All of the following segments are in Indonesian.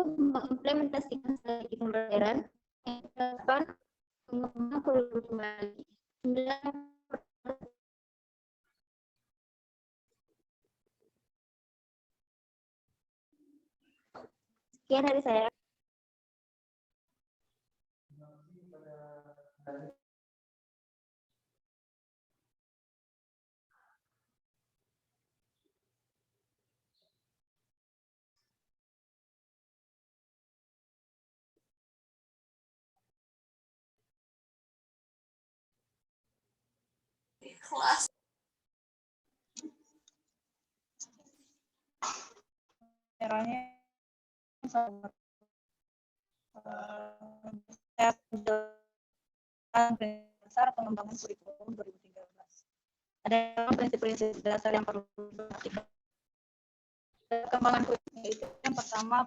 mengimplementasikan strategi pembelajaran yang dilakukan mengembangkan kurikulum kembali. Sekian dari saya. Kelas. Caranya dasar pengembangan kurikulum 2013. Ada prinsip-prinsip dasar yang perlu diperhatikan. Perkembangan kurikulum itu yang pertama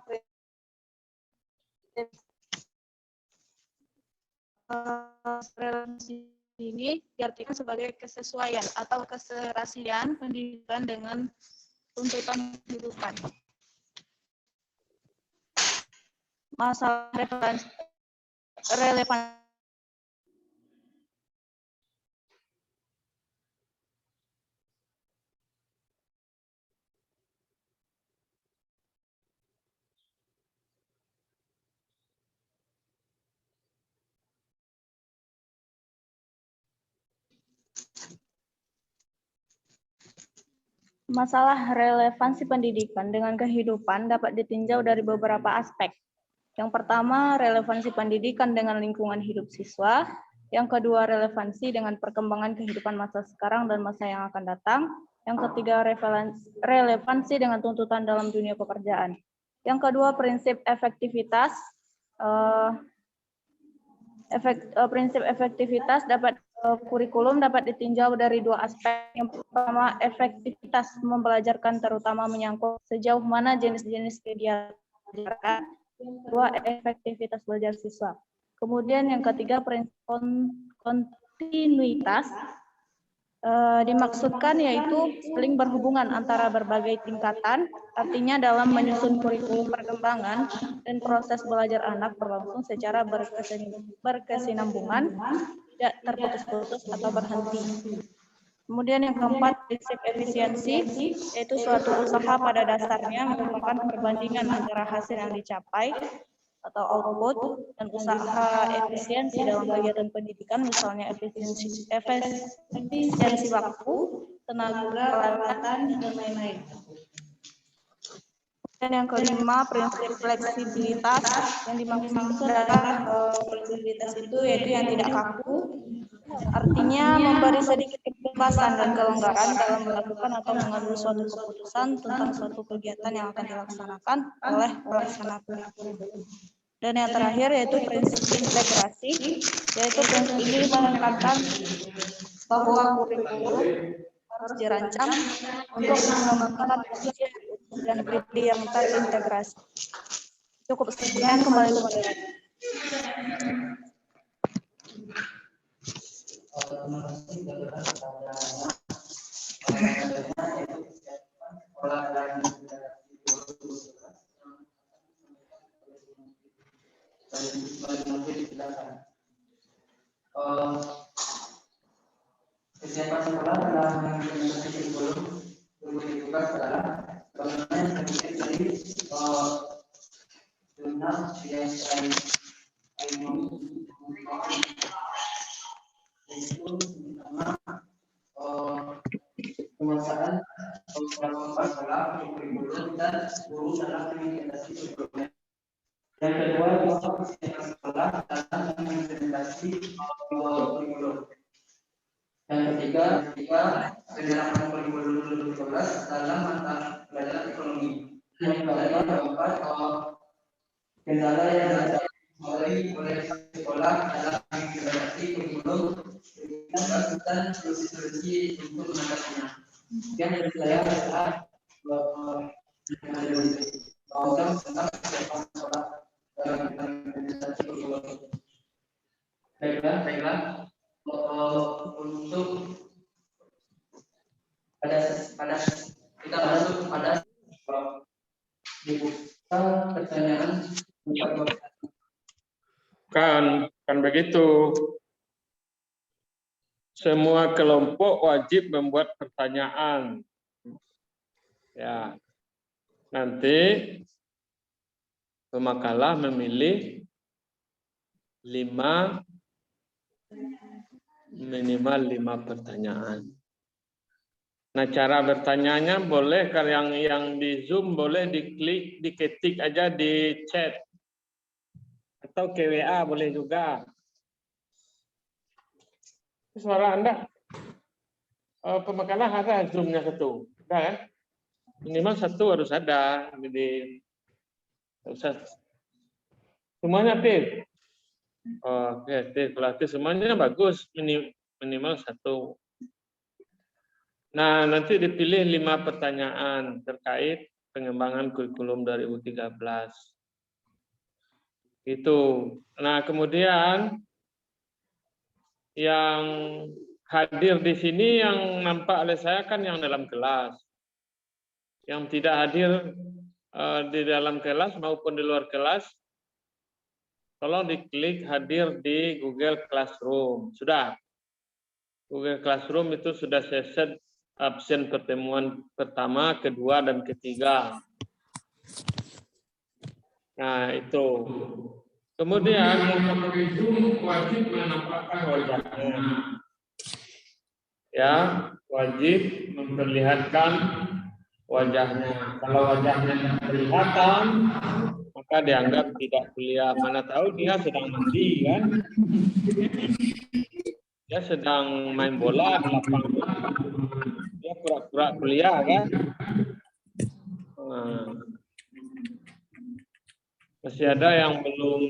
relevansi ini diartikan sebagai kesesuaian atau keserasian pendidikan dengan tuntutan kehidupan. Masalah relevan Masalah relevansi pendidikan dengan kehidupan dapat ditinjau dari beberapa aspek. Yang pertama, relevansi pendidikan dengan lingkungan hidup siswa. Yang kedua, relevansi dengan perkembangan kehidupan masa sekarang dan masa yang akan datang. Yang ketiga, relevansi dengan tuntutan dalam dunia pekerjaan. Yang kedua, prinsip efektivitas. Prinsip efektivitas kurikulum dapat ditinjau dari dua aspek. Yang pertama, efektivitas membelajarkan terutama menyangkut sejauh mana jenis-jenis kegiatan diajarkan. Kedua, efektivitas belajar siswa. Kemudian yang ketiga, prinsip kontinuitas dimaksudkan yaitu saling berhubungan antara berbagai tingkatan, artinya dalam menyusun kurikulum perkembangan dan proses belajar anak berlangsung secara berkesinambungan, tidak terputus-putus atau berhenti. Kemudian yang keempat, prinsip efisiensi, yaitu suatu usaha pada dasarnya merupakan perbandingan antara hasil yang dicapai atau output dan usaha efisiensi dalam kegiatan pendidikan, misalnya efisiensi waktu, tenaga, peralatan, dan lain-lain. Dan yang kelima, prinsip fleksibilitas yang dimaksud adalah fleksibilitas itu yaitu yang tidak kaku, artinya memberi sedikit kebebasan dan kelonggaran dalam melakukan atau mengambil suatu keputusan tentang suatu kegiatan yang akan dilaksanakan oleh pelaksana kurikulum. Dan yang terakhir yaitu prinsip integrasi, yaitu prinsip ini menekankan bahwa kurikulum harus dirancang untuk mengembangkan ujian dan pribadi yang terintegrasi. Cukup sekian, kembali ke moderator. Kesiapan sekolah dalam mengimplementasi kurikulum 2017 adalah bagaimana yang terdiri dari jurnal yang selain yaitu pertama penguasaan masalah kurikulum dan guru dalam mengimplementasi kurikulum. Yang kedua, kesiapan sekolah dalam mengimplementasi kurikulum. Yang ketiga, penerapan kurikulum 2012 dalam mata pelajaran ekonomi. Yang keempat, kendala yang dihadapi oleh sekolah dalam mengimplementasi kurikulum dan solusi untuk mengatasinya. Yang dari saya adalah program tentang kesiapan sekolah dalam mengimplementasi kurikulum. Baiklah. Untuk pada kita masuk pada dibuka pertanyaan Kan begitu. Semua kelompok wajib membuat pertanyaan. Ya. Nanti pemakalah memilih minimal 5 pertanyaan. Nah, cara bertanyanya boleh kalau yang di Zoom boleh diklik, diketik aja di chat atau ke WA boleh juga. Suara Anda pemakalah ada Zoom-nya satu, ada kan? Minimal 1 harus ada. Jadi usah semuanya aktif. Oke, aktif. Kalau aktif semuanya bagus, minimal 1. Nah, nanti dipilih 5 pertanyaan terkait pengembangan kurikulum 2013. Itu. Nah, kemudian yang hadir di sini yang nampak oleh saya kan yang dalam kelas. Yang tidak hadir di dalam kelas maupun di luar kelas, tolong diklik hadir di Google Classroom. Sudah. Google Classroom itu sudah saya set absen pertemuan pertama, kedua, dan ketiga. Nah, itu. Kemudian yang memakai Zoom wajib menampakkan wajahnya. Ya, wajib memperlihatkan wajahnya. Kalau wajahnya tidak kelihatan, maka dianggap tidak kuliah. Mana tahu dia sedang mandi kan? Dia sedang main bola di lapangan. Dia pura-pura kuliah kan? Nah, masih ada yang belum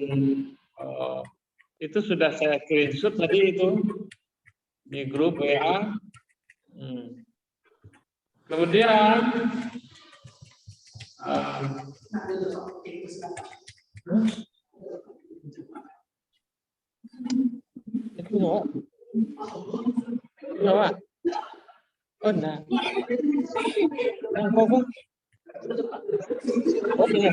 itu sudah saya screenshot tadi itu di grup WA. Kemudian itu nyawa. Oh nah. Yang kok? Oh iya.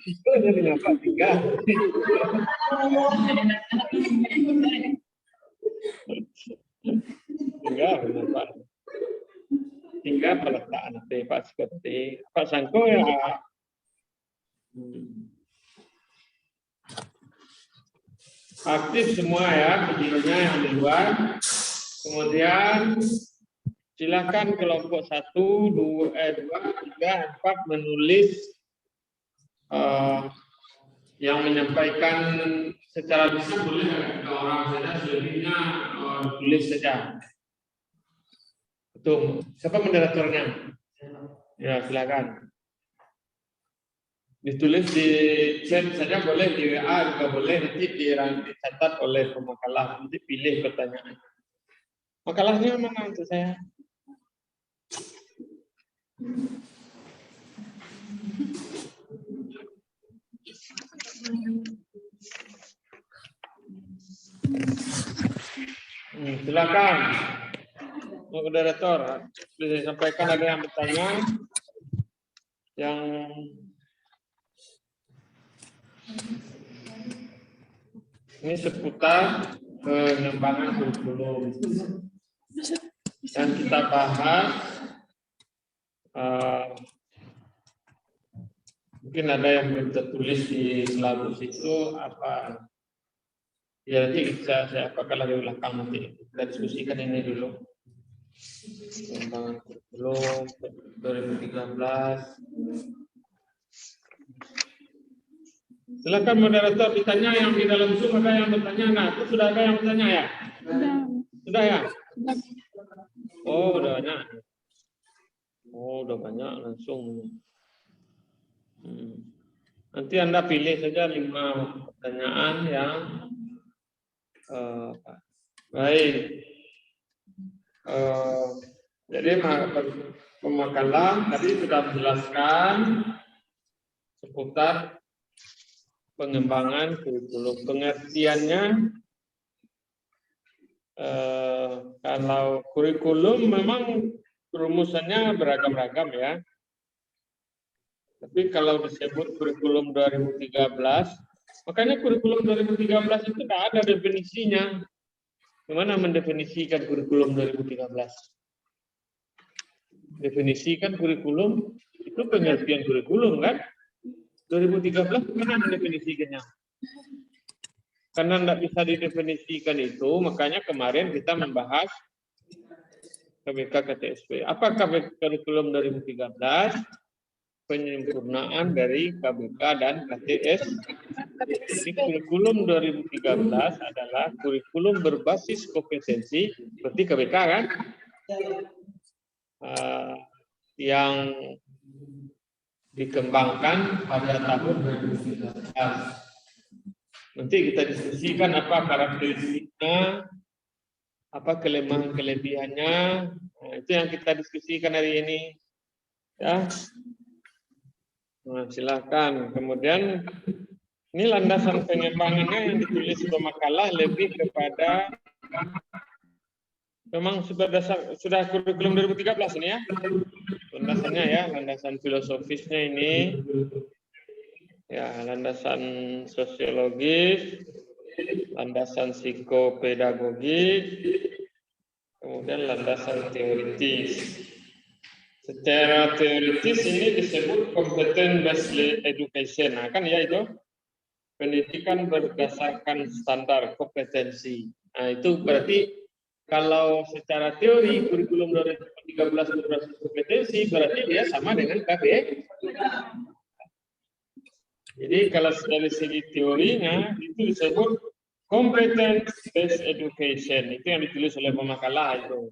Itu jadi apa? 3. Enggak, Pak. Tinggal peletakan Pak seperti Pak Sangko ya. Aktif semua ya videonya yang di luar. Kemudian silakan kelompok 1, 2, 3, 4 menulis yang menyampaikan secara lisan boleh ada orang saja, selebihnya tulis saja. Betul. Siapa moderatornya? Ya, silakan. Ditulis di chat saja boleh, di WA juga boleh, nanti dicatat oleh pemakalah, nanti pilih pertanyaan. Makalahnya mana untuk saya? Silakan, moderator, bisa sampaikan ada yang bertanya, yang ini seputar pengembangan kurikulum yang kita bahas. Mungkin ada yang belum tertulis di silabus itu apa? Ya nanti saya apakah di belakang nanti kita diskusikan ini dulu. Pengembangan kurikulum 2013. Silakan moderator ditanya, yang di dalam Zoom ada yang bertanya. Nah, itu sudah ada yang bertanya ya? Sudah ya? Oh, udah banyak. Oh, udah banyak langsung. Nanti Anda pilih saja 5 pertanyaan yang baik. Jadi pemakalah tadi sudah menjelaskan seputar pengembangan kurikulum. Pengertiannya kalau kurikulum memang rumusannya beragam-ragam ya. Tapi kalau disebut kurikulum 2013, makanya kurikulum 2013 itu tidak ada definisinya. Gimana mendefinisikan kurikulum 2013? Definisikan kurikulum itu pengertian kurikulum kan? 2013 gimana mendefinisikannya? Karena tidak bisa didefinisikan itu, makanya kemarin kita membahas KBK KTSP. Apa kurikulum 2013? Penyempurnaan dari KBK dan KTS. Jadi kurikulum 2013 adalah kurikulum berbasis kompetensi, seperti KBK kan? Yang dikembangkan pada tahun 2013. Nanti kita diskusikan apa karakteristiknya, apa kelemahan-kelebihannya. Nah, itu yang kita diskusikan hari ini. Ya. Nah, silakan. Kemudian ini landasan pengembangannya yang ditulis pemakalah lebih kepada memang sudah kurikulum 2013 ini ya. Landasannya ya, landasan filosofisnya ini. Ya, landasan sosiologis, landasan psikopedagogik, kemudian landasan teoritis. Secara teoritis ini disebut competence based education. Nah, kan ya itu pendidikan berdasarkan standar kompetensi. Nah, itu berarti kalau secara teori kurikulum 2013 berbasis kompetensi berarti dia sama dengan KBK. Jadi kalau dari segi teorinya itu disebut competence based education. Itu yang ditulis oleh pemakalah itu.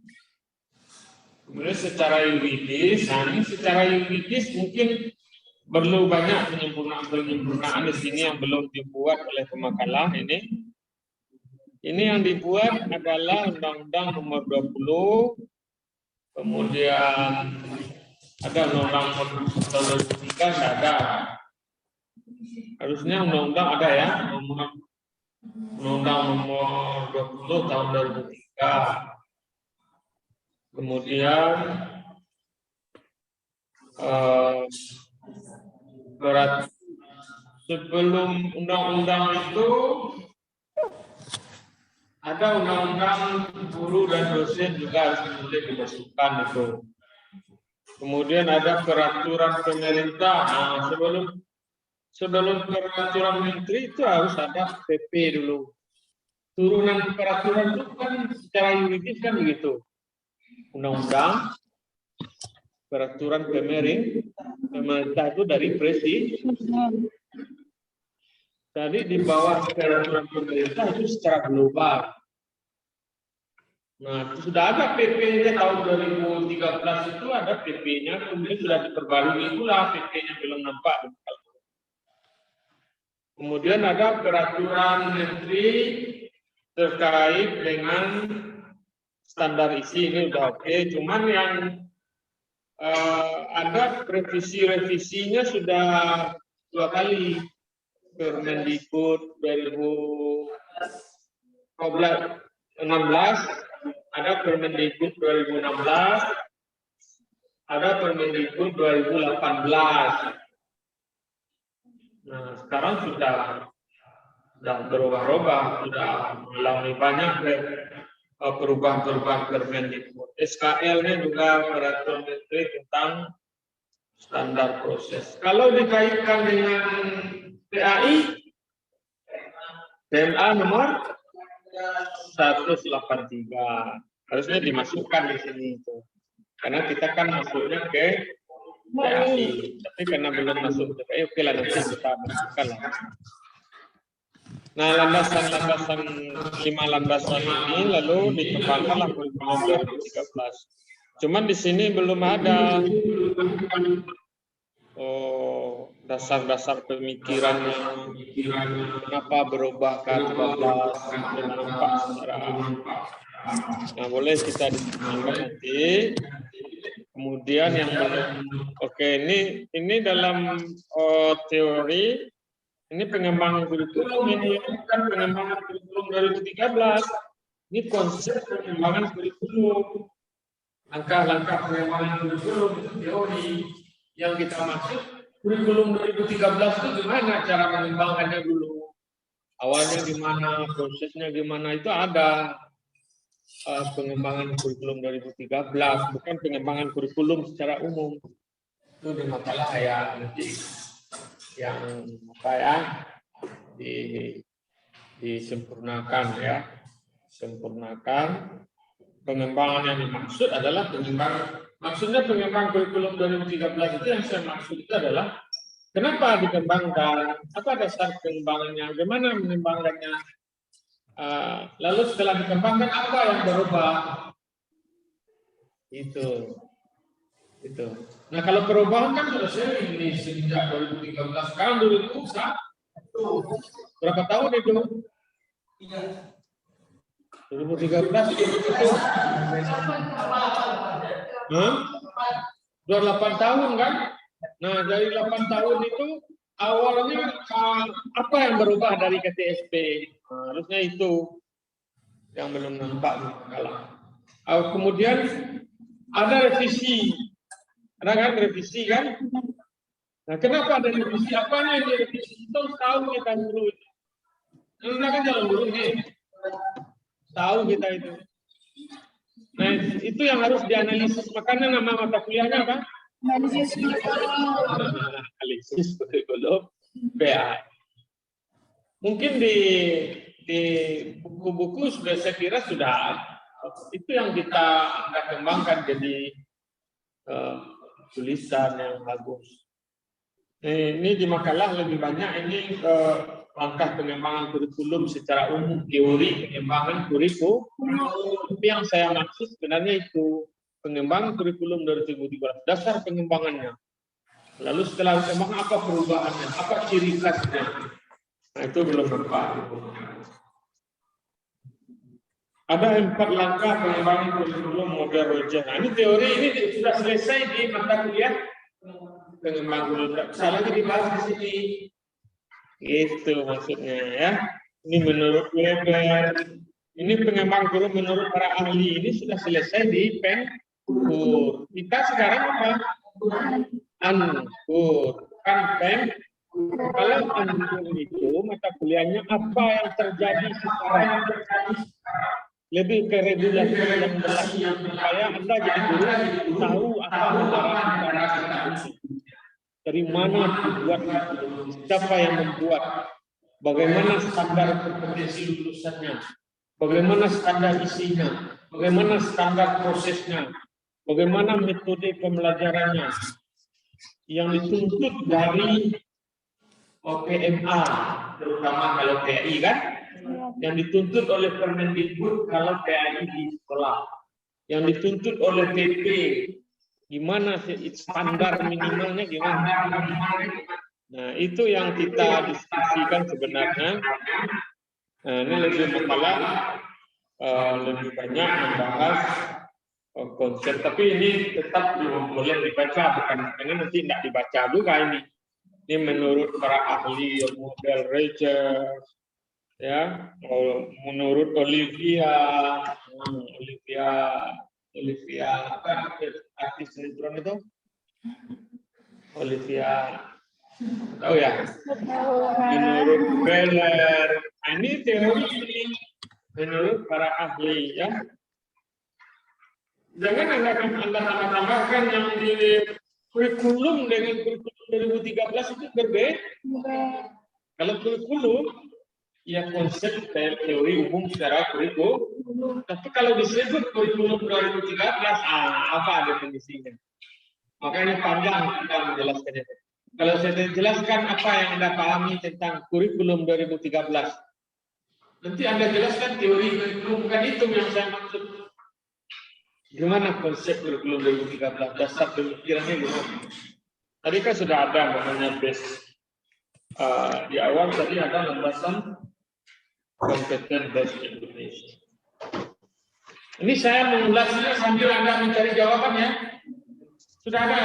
Kemudian secara yuridis, secara yuridis mungkin perlu banyak penyempurnaan di sini yang belum dibuat oleh pemakalah ini. Ini yang dibuat adalah Undang-Undang Nomor 20, kemudian ada Undang-Undang Nomor 2003 tidak ada. Harusnya undang-undang ada ya, Undang-Undang Nomor 20 tahun 2003. Kemudian sebelum undang-undang itu ada undang-undang guru dan dosen juga harus dimasukkan itu. Kemudian ada peraturan pemerintah. Nah, sebelum peraturan menteri itu harus ada PP dulu. Turunan peraturan itu kan secara yuridis kan begitu. Undang-undang, peraturan pemerintah itu dari presiden. Jadi di bawah peraturan pemerintah itu secara global. Nah, itu sudah ada PP-nya tahun 2013 itu ada PP-nya, kemudian sudah diperbarui itulah PP-nya belum nampak. Kemudian ada peraturan menteri terkait dengan standar isi ini udah oke, cuman yang ada revisinya sudah 2 kali. Permendikbud 2016, ada Permendikbud 2016, ada Permendikbud 2018. Nah, sekarang sudah berubah-ubah, sudah mengalami banyak perubahan-perubahan Permendikbud. SKL-nya juga peraturan menteri tentang standar proses. Kalau dikaitkan dengan PAI, PMA nomor 183 harusnya dimasukkan di sini itu. Karena kita kan masuknya ke PAI, tapi karena belum masuk ke PAI, oke lah nanti kita masukkan lah. Nah, landasan 5 landasan ini lalu dikembangkanlah kurikulum 2013. Cuman di sini belum ada dasar-dasar pemikirannya, kenapa berubah ke 14, nampak secara. Nah, boleh kita diskusikan nanti. Kemudian yang belum, oke, ini dalam teori. Ini pengembangan kurikulum, ini bukan pengembangan kurikulum 2013. Ini konsep pengembangan kurikulum. langkah-langkah pengembangan kurikulum itu teori. Yang kita maksud kurikulum 2013 itu gimana cara mengembangkannya dulu. Awalnya gimana, prosesnya gimana, itu ada pengembangan kurikulum 2013, bukan pengembangan kurikulum secara umum. Itu di makalah saya nanti yang apa ya, disempurnakan ya. Sempurnakan. Pengembangan yang dimaksud adalah maksudnya pengembangan kurikulum 2013 itu yang saya maksud itu adalah kenapa dikembangkan, apa dasar pengembangannya, bagaimana mengembangkannya, lalu setelah dikembangkan apa yang berubah, itu. Nah kalau perubahan kan sudah sering ini sejak 2013, sekarang 2021, berapa tahun itu? 2013 sudah 8 tahun kan? Nah dari 8 tahun itu awalnya apa yang berubah dari KTSP? Harusnya itu yang belum nampak di makalah. Kemudian ada revisi, ada kan revisi kan? Nah kenapa ada revisi? Apanya yang direvisi? Itu tahu kita dulu. Karena kan jalan dulu nih. Tahu kita itu. Nah, itu yang harus dianalisis. Makanya nama mata kuliahnya apa? Analisis kurikulum PAI. Mungkin di buku-buku sudah saya kira sudah. Itu yang kita kembangkan jadi tulisan yang bagus. Ini di makalah lebih banyak ini langkah pengembangan kurikulum secara umum, teori pengembangan kurikulum. Tapi yang saya maksud sebenarnya itu pengembangan kurikulum 2013, dasar pengembangannya. Lalu setelah pengembangan apa perubahannya, apa ciri khasnya. Nah itu belum nampak. Ada 4 langkah pengembangan kurikulum model Roger. Nah ini teori ini sudah selesai di mata kuliah pengembangan kurikulum. Saya lagi dibahas di sini. Itu maksudnya ya. Ini menurut Weber. Ini pengembangan kurikulum menurut para ahli ini sudah selesai di Penkur. Kita sekarang apa? Ankur. Kan kalau Ankur itu mata kuliahnya apa yang terjadi sekarang. Lebih ke regulasi yang berlaku supaya Anda jadi guru tahu apa negara kita. Dari mana dibuat, siapa yang membuat, bagaimana standar kompetensi lulusannya, bagaimana standar isinya, bagaimana standar prosesnya, bagaimana metode pembelajarannya, yang dituntut dari PMA, terutama kalau PAI kan, yang dituntut oleh Permendikbud kalau PAI di sekolah, yang dituntut oleh PP, gimana standar minimalnya gimana. Nah itu yang kita diskusikan sebenarnya. Nah, ini lebih makalah lebih banyak membahas konsep, tapi ini tetap boleh dibaca, bukan ini nanti tidak dibaca juga ini. Ini menurut para ahli model Rogers, ya, menurut Olivia apa artis sinetron itu? Olivia, tahu ya? Menurut Beller, ini teori ini menurut para ahli ya. Jangan Anda tambahkan yang di kurikulum dengan kurikulum 2013 itu berbeda. Kalau kurikulum ya konsep teori umum secara kurikulum. Tapi kalau disebut kurikulum 2013, apa definisinya? Makanya panjang kita menjelaskannya. Kalau saya jelaskan apa yang Anda pahami tentang kurikulum 2013, nanti Anda jelaskan teori kurikulum, bukan itu yang saya maksud. Gimana konsep kurikulum 2013, dasar pemikirannya gimana? Tadi kan sudah ada namanya base. Di awal tadi ada landasan kompeten bahasa Indonesia. Ini saya mengulasnya sambil Anda mencari jawabannya. Sudah ada.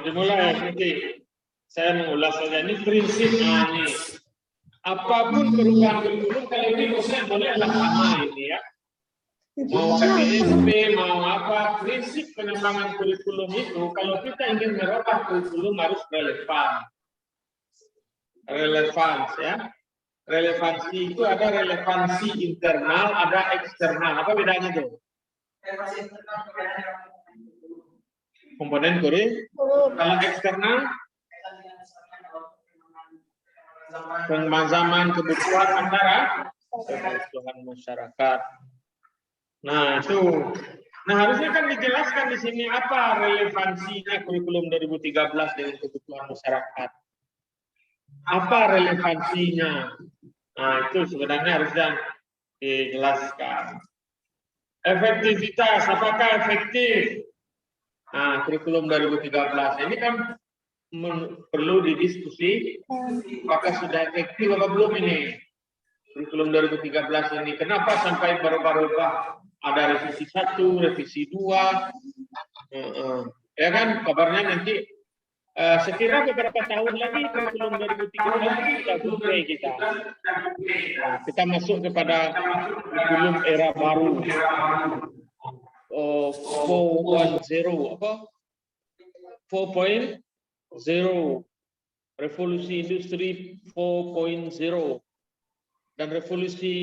Dimulai nanti. Saya mengulas saja. Ini prinsipnya ini. Apapun perubahan kurikulum kalau ini boleh sama ini ya. mau KTSP, mau apa, prinsip pengembangan kurikulum itu, kalau kita ingin merubah kurikulum harus relevan. Relevans ya. Relevansi itu ada relevansi internal, ada eksternal. Apa bedanya tuh? Komponen kurikulum. Kalau eksternal, pemazaman kebutuhan antara kebutuhan masyarakat. Nah itu, nah harusnya kan dijelaskan di sini apa relevansinya kurikulum 2013 dengan kebutuhan masyarakat. Apa relevansinya? Nah itu sebenarnya harusnya dijelaskan. Efektivitas, apakah efektif? Nah kurikulum 2013 ini kan perlu didiskusi. Apakah sudah efektif apa belum ini? Kurikulum 2013 ini kenapa sampai berubah-ubah? Ada revisi 1, revisi 2, ya kan kabarnya nanti sekira beberapa tahun lagi kurikulum 2013 kita selesai kita. Nah, kita masuk kepada kurikulum era baru 4.0 apa? 4.0 revolusi industri 4.0 dan revolusi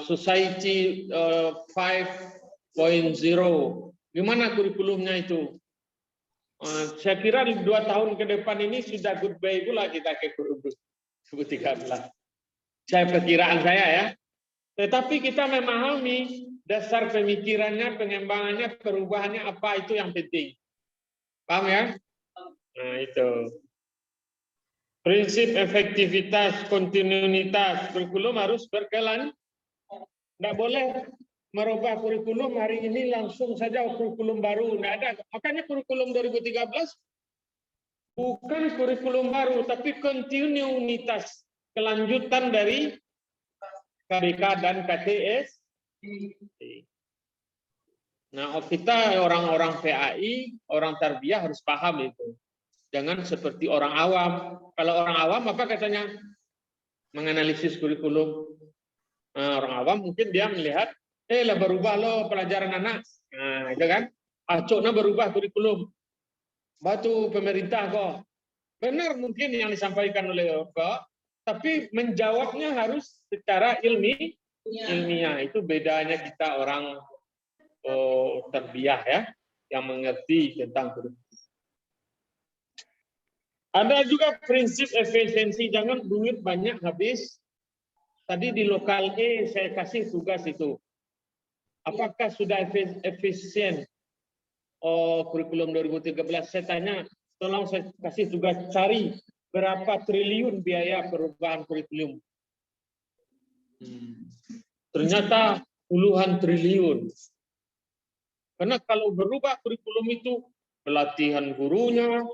society 5.0. Gimana kurikulumnya itu? Saya kira di 2 tahun ke depan ini sudah goodbye pula kita ke kurikulum 2013. Saya perkiraan saya ya. Tetapi kita memahami dasar pemikirannya, pengembangannya, perubahannya apa itu yang penting. Paham ya? Nah itu. Prinsip efektivitas, kontinuitas kurikulum harus berkelanjutan. Tidak boleh merubah kurikulum hari ini langsung saja kurikulum baru. Tidak ada. Makanya kurikulum 2013 bukan kurikulum baru, tapi kontinuitas, kelanjutan dari KBK dan KTS. Nah, kita orang-orang PAI, orang tarbiyah harus paham itu. Jangan seperti orang awam. Kalau orang awam apa katanya? Menganalisis kurikulum. Nah, orang awam mungkin dia melihat, lah berubah lo pelajaran anak. Nah, itu kan. Acoknya berubah kurikulum. Batu pemerintah kok. Benar mungkin yang disampaikan oleh kok, tapi menjawabnya harus secara ilmiah. Itu bedanya kita orang tarbiyah ya, yang mengerti tentang kurikulum. Ada juga prinsip efisiensi, jangan duit banyak habis. Tadi di lokal E saya kasih tugas itu. Apakah sudah efisien kurikulum 2013? Saya tanya, tolong saya kasih tugas cari berapa triliun biaya perubahan kurikulum. Ternyata puluhan triliun. Karena kalau berubah kurikulum itu, pelatihan gurunya,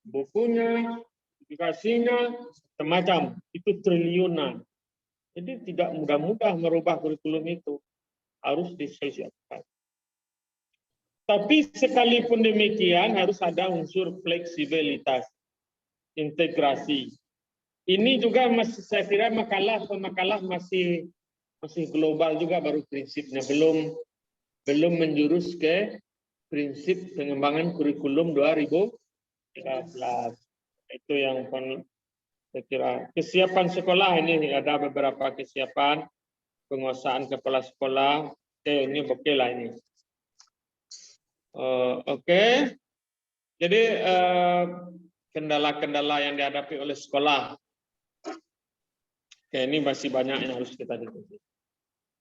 bukunya, aplikasinya, semacam itu triliunan. Jadi tidak mudah-mudah merubah kurikulum itu, harus disesuaikan. Tapi sekalipun demikian harus ada unsur fleksibilitas, integrasi. Ini juga masih saya kira makalah masih global juga baru prinsipnya, belum menjurus ke prinsip pengembangan kurikulum 2013. Itu yang saya kira kesiapan sekolah ini ada beberapa kesiapan penguasaan kepala sekolah. Oke, ini oke lah ini. Oke. Jadi kendala-kendala yang dihadapi oleh sekolah. Oke, ini masih banyak yang harus kita diskusi.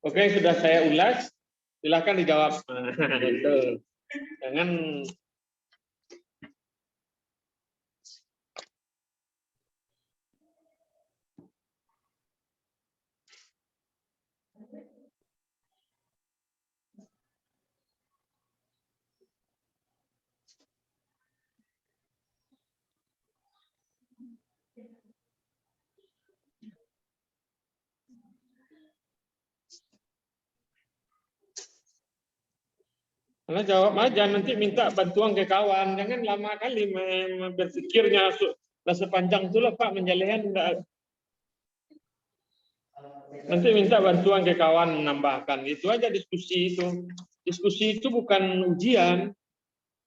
Oke, sudah saya ulas. Silakan dijawab. Itu. Jangan Karena jawab aja, nanti minta bantuan ke kawan. Jangan lama kali berpikirnya. Sepanjang itulah Pak menjalihan. Nanti minta bantuan ke kawan menambahkan. Itu aja diskusi itu. Diskusi itu bukan ujian.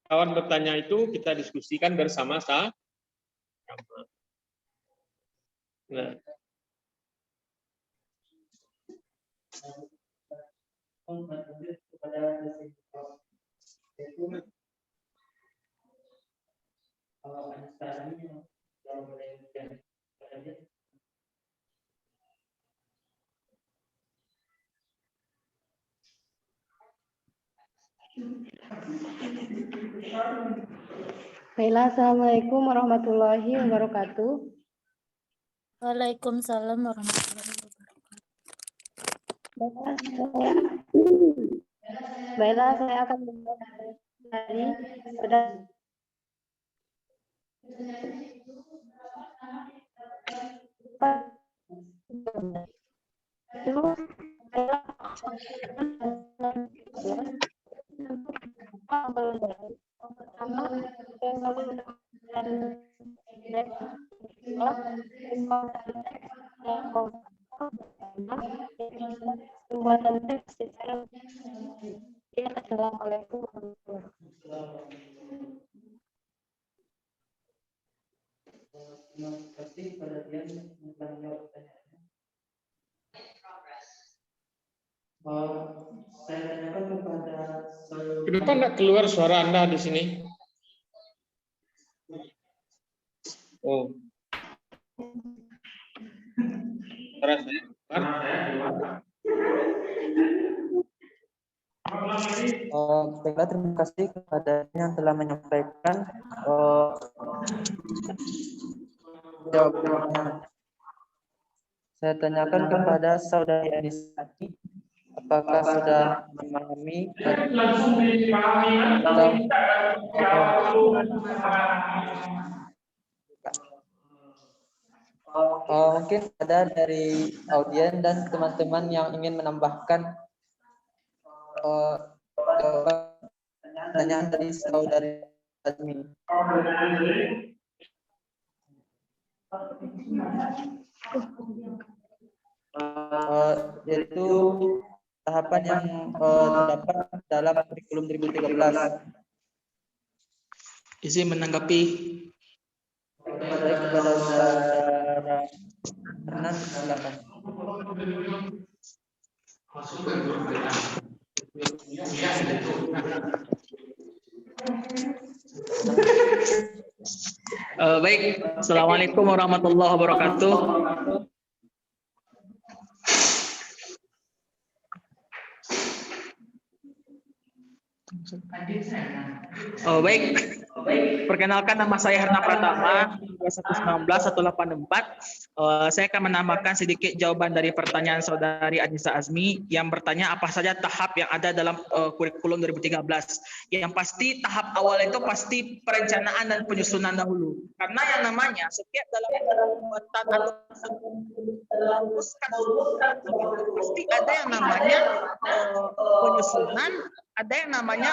Kawan bertanya itu kita diskusikan bersama-sama. Nah, Baiklah, assalamualaikum warahmatullahi wabarakatuh. Waalaikumsalam warahmatullahi wabarakatuh. Baiklah, saya akan memulai dari pembuatan teks secara Assalamualaikum warahmatullahi Saya tanyakan kepada kenapa enggak keluar suara Anda di sini? Oh. Suara saya keluar. Baiklah, terima kasih kepada yang telah menyampaikan jawabannya. Saya tanyakan kepada saudari Anisati, apakah sudah memahami atau mungkin ada dari audiens dan teman-teman yang ingin menambahkan pertanyaan dari saudari Azmi. Yaitu tahapan yang terdapat dalam kurikulum 2013. Izin menanggapi. Baik, kepada saudara Hernan, silakan. Baik, assalamualaikum warahmatullahi wabarakatuh. Baik, perkenalkan nama saya Herna Pratama, 2119-184. Saya akan menambahkan sedikit jawaban dari pertanyaan saudari Anissa Azmi yang bertanya apa saja tahap yang ada dalam kurikulum 2013. Yang pasti tahap awal itu pasti perencanaan dan penyusunan dahulu. Karena yang namanya setiap dalam pembuatan atau pasti ada yang namanya penyusunan, ada yang namanya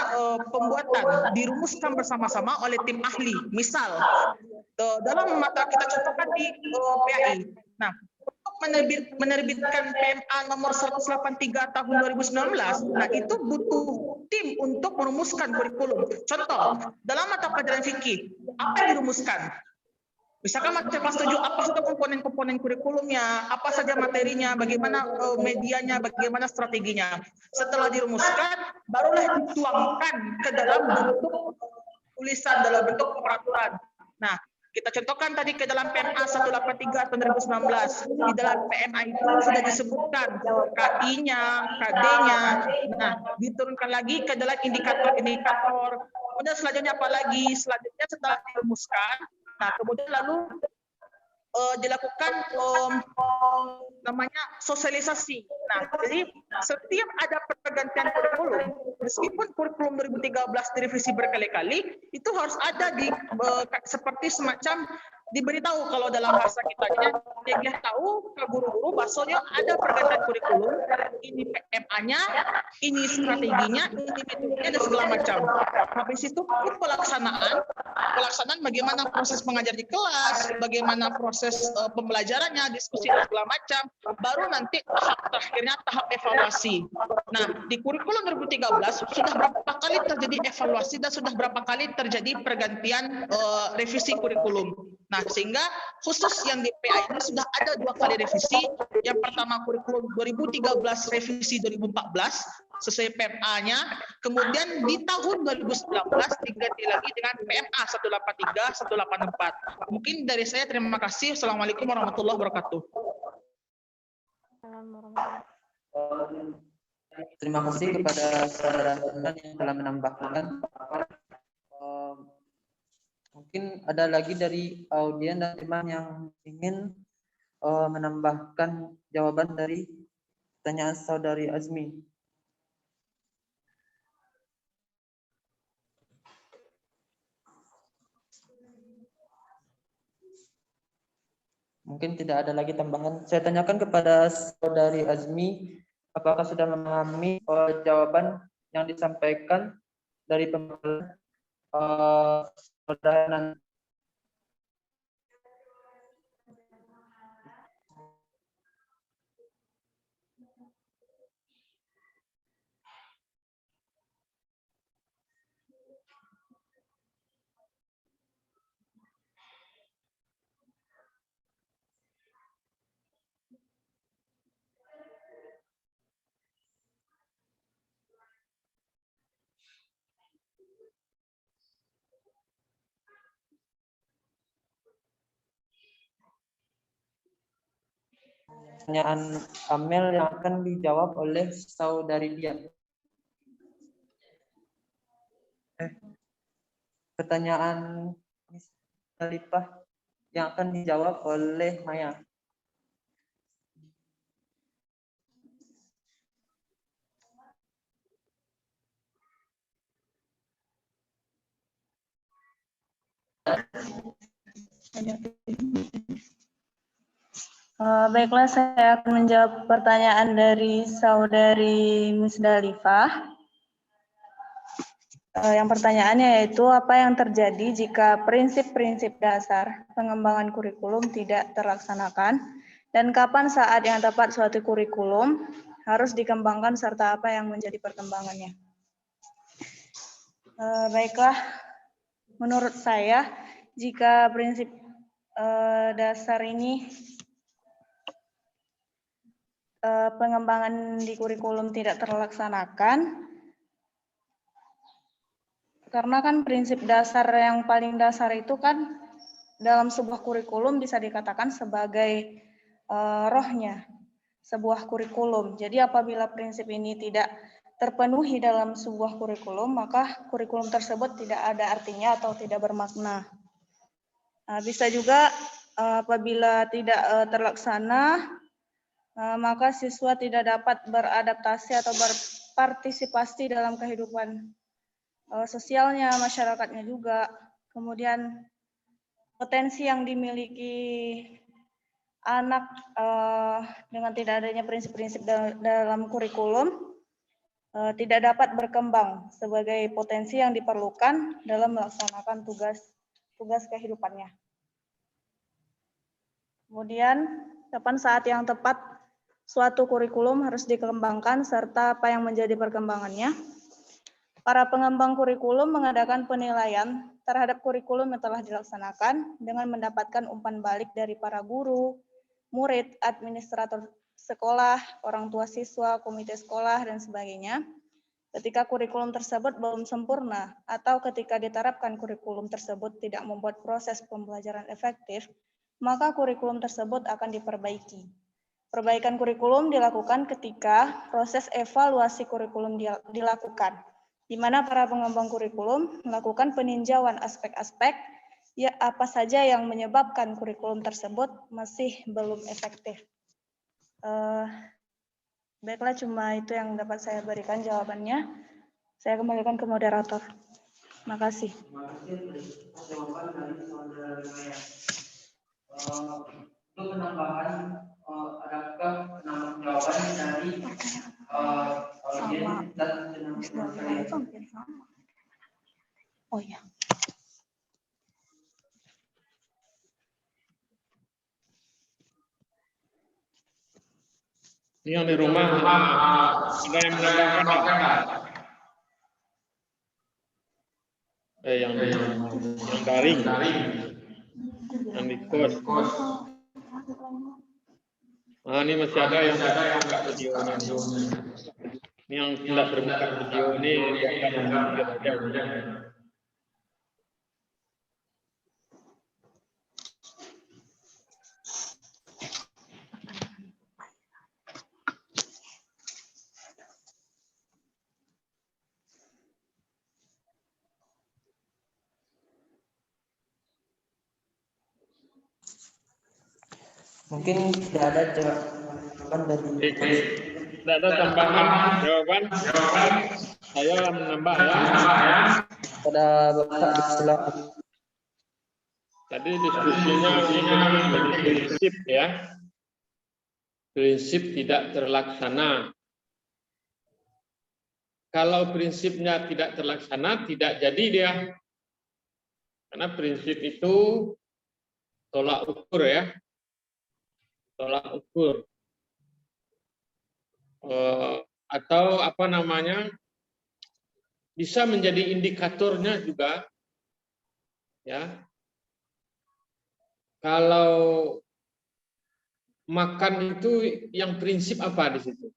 pembuatan, dirumuskan bersama-sama oleh tim ahli. Misal, dalam mata kita contohkan di PAI. Nah, untuk menerbitkan PMA nomor 183 tahun 2019, nah itu butuh tim untuk merumuskan kurikulum. Contoh, dalam mata pelajaran fikih, apa yang dirumuskan? Misalkan materi kelas 7, apa saja komponen-komponen kurikulumnya, apa saja materinya, bagaimana medianya, bagaimana strateginya. Setelah dirumuskan, barulah dituangkan ke dalam bentuk tulisan, dalam bentuk peraturan. Nah, kita contohkan tadi ke dalam PMA 183 tahun 2019. Di dalam PMA itu sudah disebutkan KI-nya, KD-nya. Nah, diturunkan lagi ke dalam indikator-indikator. Kemudian selanjutnya apa lagi? Selanjutnya setelah dirumuskan, nah, kemudian lalu dilakukan namanya sosialisasi. Nah, jadi setiap ada pergantian kurikulum, meskipun kurikulum 2013 direvisi berkali-kali, itu harus ada di seperti semacam diberitahu kalau dalam bahasa kitanya, dia tahu ke guru-guru bahwasanya ada pergantian kurikulum, ini PMA-nya, ini strateginya, ini metodenya dan segala macam. Habis itu pelaksanaan bagaimana proses mengajar di kelas, bagaimana proses pembelajarannya, diskusi dan segala macam, baru nanti tahap terakhirnya tahap evaluasi. Nah, di kurikulum 2013 sudah berapa kali terjadi evaluasi dan sudah berapa kali terjadi pergantian revisi kurikulum. Nah, sehingga khusus yang di PA ini sudah ada 2 kali revisi. Yang pertama kurikulum 2013 revisi 2014 sesuai PMA-nya. Kemudian di tahun 2019 diganti lagi dengan PMA 183, 184. Mungkin dari saya terima kasih. Assalamualaikum warahmatullahi wabarakatuh. Terima kasih kepada saudara yang telah menambahkan. Mungkin ada lagi dari audien dan teman yang ingin menambahkan jawaban dari pertanyaan saudari Azmi. Mungkin tidak ada lagi tambahan. Saya tanyakan kepada saudari Azmi, apakah sudah memahami jawaban yang disampaikan dari pembahasan saudara. Pertanyaan Amel yang akan dijawab oleh saudari Dia. Pertanyaan Miss Khalifah yang akan dijawab oleh Maya. Baiklah, saya akan menjawab pertanyaan dari saudari Musdalifah. Yang pertanyaannya yaitu apa yang terjadi jika prinsip-prinsip dasar pengembangan kurikulum tidak terlaksanakan dan kapan saat yang tepat suatu kurikulum harus dikembangkan serta apa yang menjadi perkembangannya. Baiklah, menurut saya jika prinsip dasar ini pengembangan di kurikulum tidak terlaksanakan, karena kan prinsip dasar yang paling dasar itu kan dalam sebuah kurikulum bisa dikatakan sebagai rohnya sebuah kurikulum. Jadi apabila prinsip ini tidak terpenuhi dalam sebuah kurikulum, maka kurikulum tersebut tidak ada artinya atau tidak bermakna. Bisa juga apabila tidak terlaksana, maka siswa tidak dapat beradaptasi atau berpartisipasi dalam kehidupan sosialnya, masyarakatnya juga. Kemudian potensi yang dimiliki anak dengan tidak adanya prinsip-prinsip dalam kurikulum tidak dapat berkembang sebagai potensi yang diperlukan dalam melaksanakan tugas kehidupannya. Kemudian kapan saat yang tepat suatu kurikulum harus dikembangkan serta apa yang menjadi perkembangannya. Para pengembang kurikulum mengadakan penilaian terhadap kurikulum yang telah dilaksanakan dengan mendapatkan umpan balik dari para guru, murid, administrator sekolah, orang tua siswa, komite sekolah, dan sebagainya. Ketika kurikulum tersebut belum sempurna atau ketika diterapkan kurikulum tersebut tidak membuat proses pembelajaran efektif, maka kurikulum tersebut akan diperbaiki. Perbaikan kurikulum dilakukan ketika proses evaluasi kurikulum dilakukan, di mana para pengembang kurikulum melakukan peninjauan aspek-aspek ya apa saja yang menyebabkan kurikulum tersebut masih belum efektif. Baiklah, cuma itu yang dapat saya berikan jawabannya. Saya kembalikan ke moderator. Terima kasih. Terima kasih jawaban dari saudara Maya. Untuk penambahan adakah penambahan jawaban dari audien dan teman-teman kalian? Oh ya. Ini yang di rumah ada yang menambahkan nggak? Yang daring, yang di kos. Nah, ini masih ada yang terbuka videonya. Ini yang tidak terbuka video ini dianggap aja. Mungkin tidak ada jawaban dari Tidak ada tambahan jawaban. Saya menambah ya. pada Bapak di sebelah. Tadi diskusinya mengenai prinsip ya. Prinsip tidak terlaksana. Kalau prinsipnya tidak terlaksana, tidak jadi dia. Karena prinsip itu tolak ukur ya. Tolak ukur. Atau apa namanya, bisa menjadi indikatornya juga ya. Kalau makan itu yang prinsip apa di situ?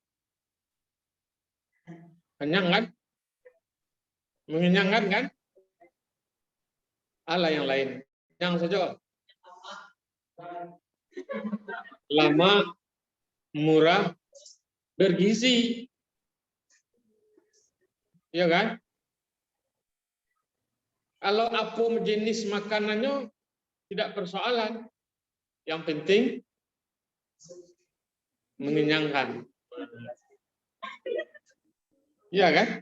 Kenyang kan? Mengenyangkan kan? Ala yang lain. Yang saja. Lama, murah, bergizi. Ya kan? Kalau apa jenis makanannya tidak persoalan. Yang penting mengenyangkan. Ya kan?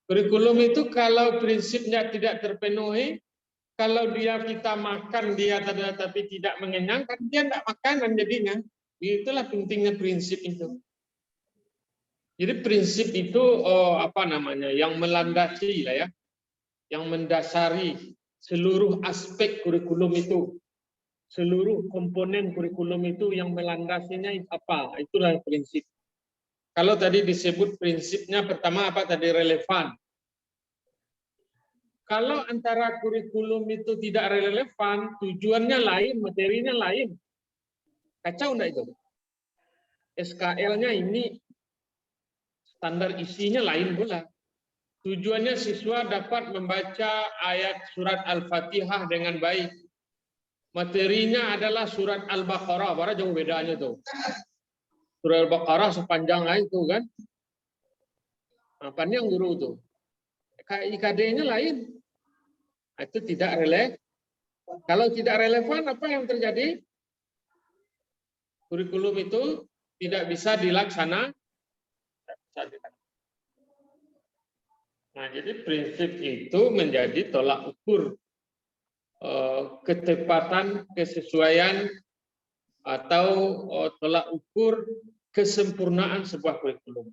Kurikulum itu kalau prinsipnya tidak terpenuhi, kalau kita makan dia tapi tidak mengenyangkan, dia tidak makanan jadinya. Itulah pentingnya prinsip itu. Jadi prinsip itu apa namanya, yang melandasi lah ya, yang mendasari seluruh aspek kurikulum itu, seluruh komponen kurikulum itu yang melandasinya apa? Itulah prinsip. Kalau tadi disebut prinsipnya pertama apa tadi, relevan. Kalau antara kurikulum itu tidak relevan, tujuannya lain, materinya lain, kacau enggak itu? SKL-nya ini, standar isinya lain pula. Tujuannya siswa dapat membaca ayat surat Al-Fatihah dengan baik. Materinya adalah surat Al-Baqarah, baru jauh bedanya tuh. Surat Al-Baqarah sepanjang itu kan. Apanya yang guru tuh? IKD-nya lain. Itu tidak relevan. Kalau tidak relevan, apa yang terjadi? Kurikulum itu tidak bisa dilaksanakan. Nah, jadi prinsip itu menjadi tolak ukur ketepatan, kesesuaian, atau tolak ukur kesempurnaan sebuah kurikulum.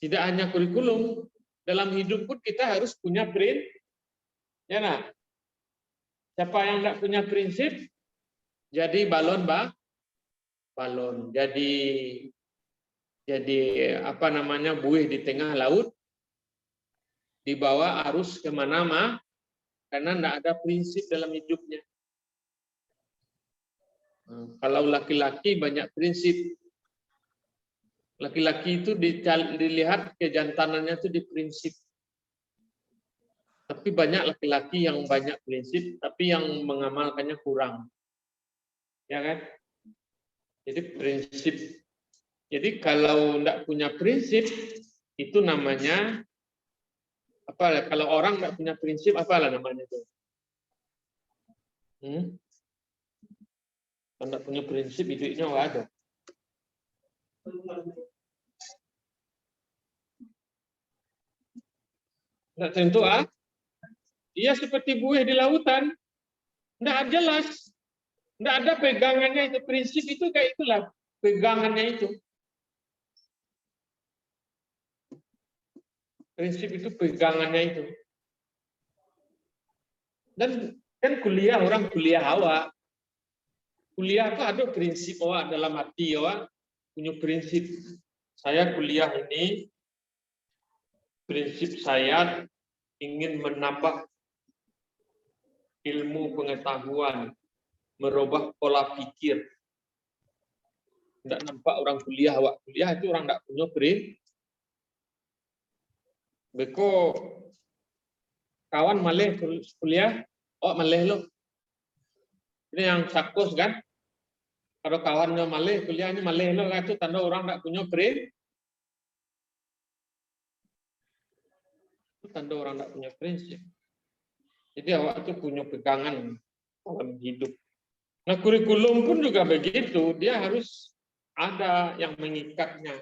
Tidak hanya kurikulum, dalam hidup pun kita harus punya prinsip. Ya nah, siapa yang tidak punya prinsip, jadi balon jadi apa namanya, buih di tengah laut, dibawa arus kemana-mana, karena tidak ada prinsip dalam hidupnya. Kalau laki-laki banyak prinsip. Laki-laki itu dilihat kejantanannya itu di prinsip. Tapi banyak laki-laki yang banyak prinsip, tapi yang mengamalkannya kurang. Ya kan? Jadi prinsip. Jadi kalau tidak punya prinsip, itu namanya apa? Kalau orang tidak punya prinsip, apalah namanya itu? Kalau tidak punya prinsip, hidupnya nggak ada. Nggak tentu ah? Dia seperti buih di lautan, tidak jelas Nggak ada pegangannya itu. Prinsip itu kayak itulah. Pegangannya itu. Prinsip itu pegangannya itu. Dan kan kuliah, orang kuliah awak. Kuliah itu ada prinsip awak dalam hati awak. Punya prinsip. Saya kuliah ini, prinsip saya ingin menambah ilmu pengetahuan, merubah pola pikir. Tidak nampak orang kuliah, awak kuliah itu orang tidak punya prinsip. Beko kawan malih kuliah, awak malih lo. Ini yang sakus kan? Kalau kawannya malih, kuliahnya malih lo, itu tanda orang tidak punya prinsip. Tanda orang tidak punya prinsip. Jadi awak itu punya pegangan dalam hidup. Nah, kurikulum pun juga begitu. Dia harus ada yang mengikatnya.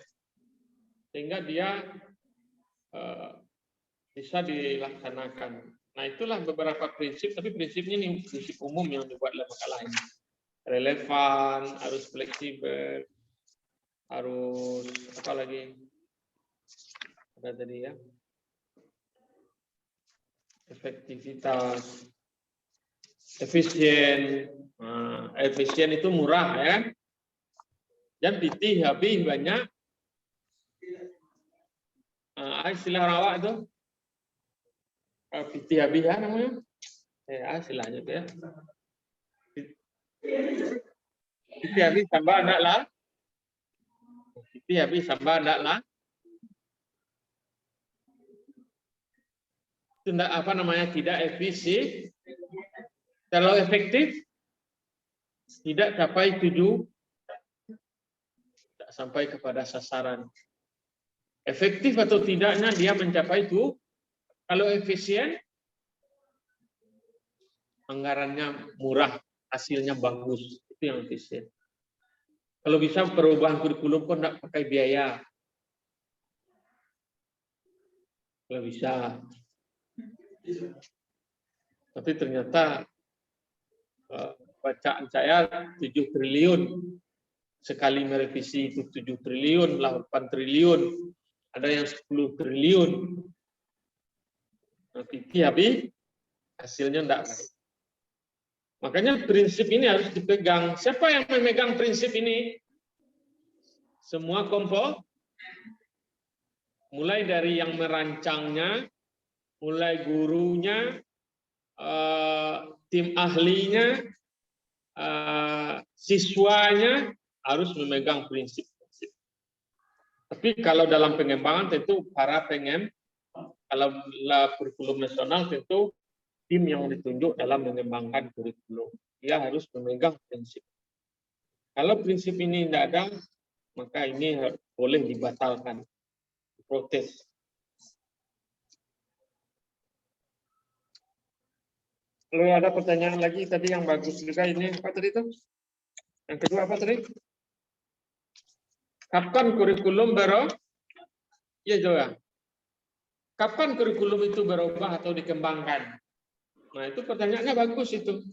Sehingga dia bisa dilaksanakan. Nah, itulah beberapa prinsip. Tapi prinsipnya ini prinsip umum yang dibuat oleh makalah ini. Relevan, harus fleksibel, harus apa lagi? Ada tadi ya. Efektivitas, efisien. Nah, efisien itu murah ya. Dan pitih habis banyak. Istilah rawak itu. Pitih habis ya namanya. Istilahnya itu ya. Pitih habis tambah anak lah. Pitih habis tambah anak lah. Tidak apa namanya, tidak efisien. Kalau efektif tidak capai tujuh, tidak sampai kepada sasaran. Efektif atau tidaknya dia mencapai itu. Kalau efisien, anggarannya murah, hasilnya bagus, itu yang efisien. Kalau bisa perubahan kurikulum pun tidak pakai biaya. Kalau bisa. Tapi ternyata bacaan saya 7 triliun. Sekali merevisi itu 7 triliun, 8 triliun. Ada yang 10 triliun. Nah, habis hasilnya tidak baik. Makanya prinsip ini harus dipegang. Siapa yang memegang prinsip ini? Semua kelompok. Mulai dari yang merancangnya, mulai gurunya, tim ahlinya, siswanya harus memegang prinsip-prinsip. Tapi kalau dalam pengembangan tentu para kalau kurikulum nasional tentu tim yang ditunjuk dalam mengembangkan kurikulum. Dia harus memegang prinsip. Kalau prinsip ini tidak ada, maka ini boleh dibatalkan, protes. Lalu ada pertanyaan lagi tadi yang bagus juga ini apa tadi itu? Yang kedua apa tadi? Kapan kurikulum berubah? Ya juga. Kapan kurikulum itu berubah atau dikembangkan? Nah itu pertanyaannya bagus itu.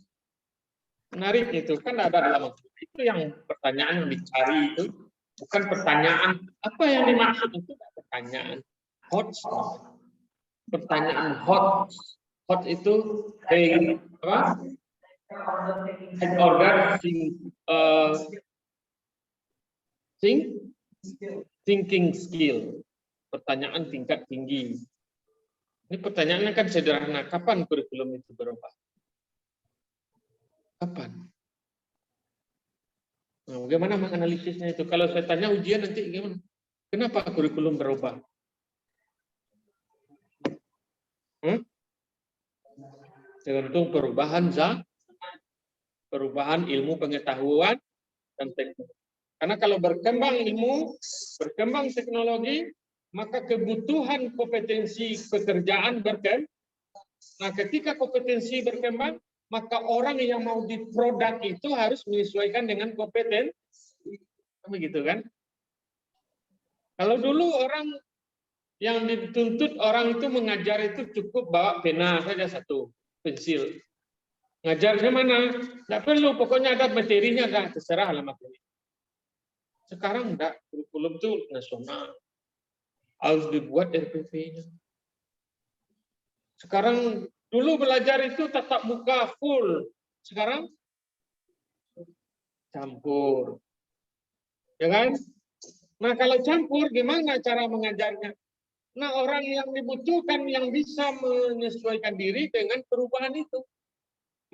Menarik itu. Kan ada dalam itu yang pertanyaan yang dicari itu. Bukan pertanyaan. Apa yang dimaksud itu? Pertanyaan. Hot. Pertanyaan hot. Hot itu apa? Head order thinking skill. Pertanyaan tingkat tinggi. Ini pertanyaannya kan sederhana. Kapan kurikulum itu berubah? Kapan? Nah, bagaimana menganalisisnya itu? Kalau saya tanya ujian nanti gimana? Kenapa kurikulum berubah? Tergantung perubahan ilmu pengetahuan dan teknologi. Karena kalau berkembang ilmu, berkembang teknologi, maka kebutuhan kompetensi pekerjaan berkembang. Nah, ketika kompetensi berkembang, maka orang yang mau diproduk itu harus menyesuaikan dengan kompetensi. Begitu kan? Kalau dulu orang yang dituntut orang itu mengajar itu cukup bawa pena saja satu, pensil. Ngajarnya mana? Nggak perlu, pokoknya ada materinya, dah terserah lah materi. Sekarang enggak, kurikulum itu nasional. Harus dibuat RPP-nya. Sekarang dulu belajar itu tatap muka full. Sekarang campur. Ya kan? Nah, kalau campur gimana cara mengajarnya? Nah, orang yang dibutuhkan yang bisa menyesuaikan diri dengan perubahan itu.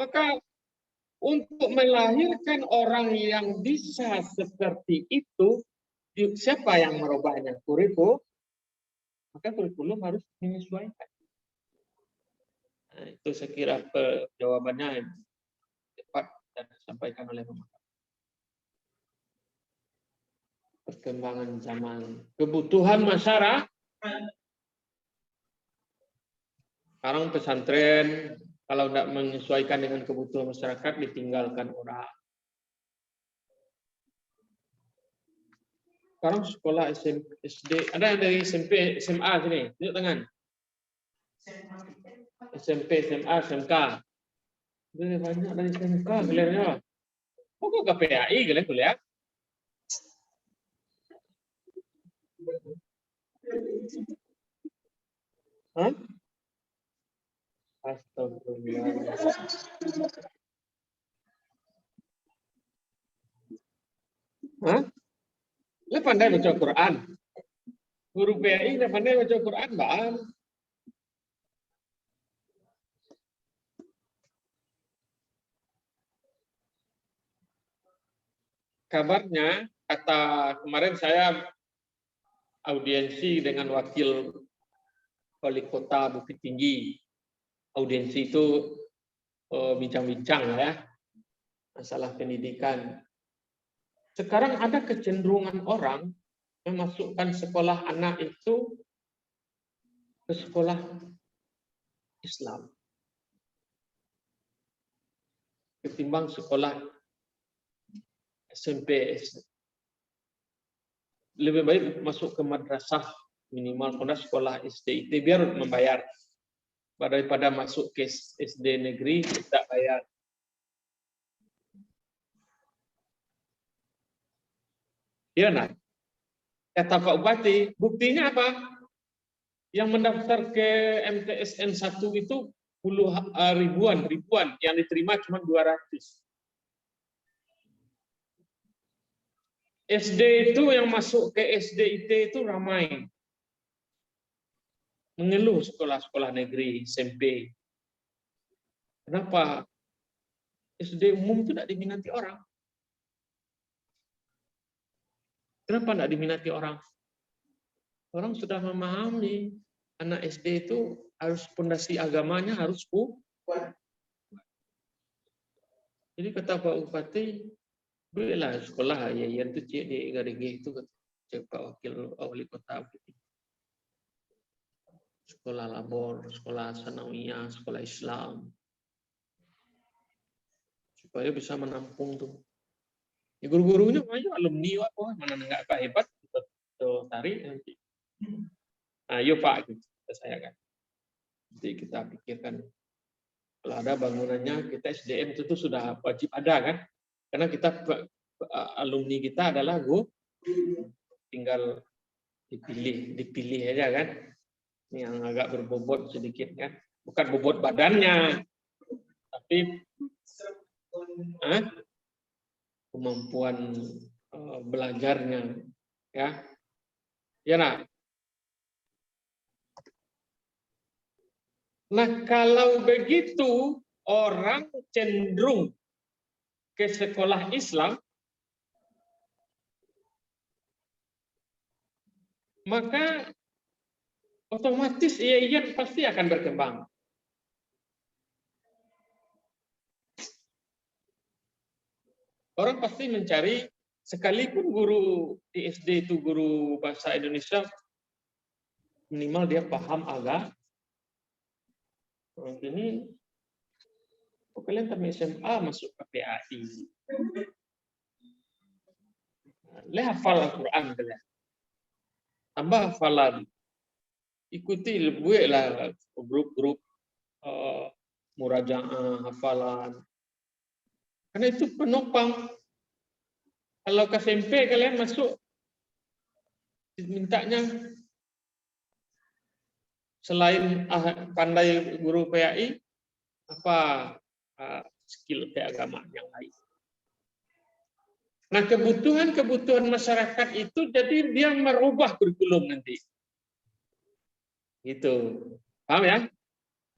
Maka untuk melahirkan orang yang bisa seperti itu, siapa yang merubahnya? Kurikulum. Maka kurikulum harus menyesuaikan. Nah, itu saya kira jawabannya yang tepat dan disampaikan oleh pemakaian. Perkembangan zaman, kebutuhan masyarakat. Sekarang pesantren, kalau tidak menyesuaikan dengan kebutuhan masyarakat, ditinggalkan orang. Sekarang sekolah SD, ada yang dari SMP, SMA sini, tunjuk tangan. SMP, SMA, SMK. Ada banyak dari SMK kelihatannya. Oh, kok KPAI kalian kuliah? Hah? Astagfirullah. Hah? Lu pandai baca Quran? Guru PAI udah pandai baca Quran, Bang. Kabarnya, kata kemarin saya audiensi dengan wakil wali kota Bukit Tinggi. Audiensi itu bincang-bincang ya, masalah pendidikan. Sekarang ada kecenderungan orang memasukkan sekolah anak itu ke sekolah Islam ketimbang sekolah SMP. Lebih baik masuk ke madrasah minimal pada sekolah SD itu biar membayar daripada masuk ke SD negeri tidak bayar. Iya, nah. Kata Pak Bupati, buktinya apa? Yang mendaftar ke MTSN 1 itu ribuan, yang diterima cuma 200. SD itu yang masuk ke SDIT itu ramai. Mengeluh sekolah-sekolah negeri, SMP. Kenapa? SD umum itu tidak diminati orang. Kenapa tidak diminati orang? Orang sudah memahami anak SD itu harus pondasi agamanya harus kuat. Jadi kata Pak Bupati, belilah sekolah ya itu cek di Garigi itu cek Pak Wakil Wali Kota. Sekolah labor, sekolah sanawiyah, sekolah Islam. Supaya bisa menampung tuh. Ya, guru-gurunya alumni apa mana enggak hebat kita tarik nanti. Ayo Pak, gitu, saya kan. Jadi kita pikirkan kalau ada bangunannya kita SDM itu sudah wajib ada kan? Karena kita alumni kita adalah tinggal dipilih aja kan? Yang agak berbobot sedikit kan? Bukan bobot badannya, tapi kemampuan belajarnya, ya. Ya, nah. Nah, kalau begitu orang cenderung ke sekolah Islam, maka otomatis ia pasti akan berkembang. Orang pasti mencari, sekalipun guru di SD itu guru bahasa Indonesia, minimal dia paham agama. Ini, kalian kami SMA masuk ke PAI. Hafal Al-Quran kalian. Tambah hafalan. Ikuti lebih lah grup-grup murajaah, hafalan. Karena itu penopang. Kalau ke SMP kalian masuk, mintanya selain pandai guru PAI, apa skill keagamaan yang lain. Nah, kebutuhan masyarakat itu jadi dia merubah kurikulum nanti. Gitu. Paham ya?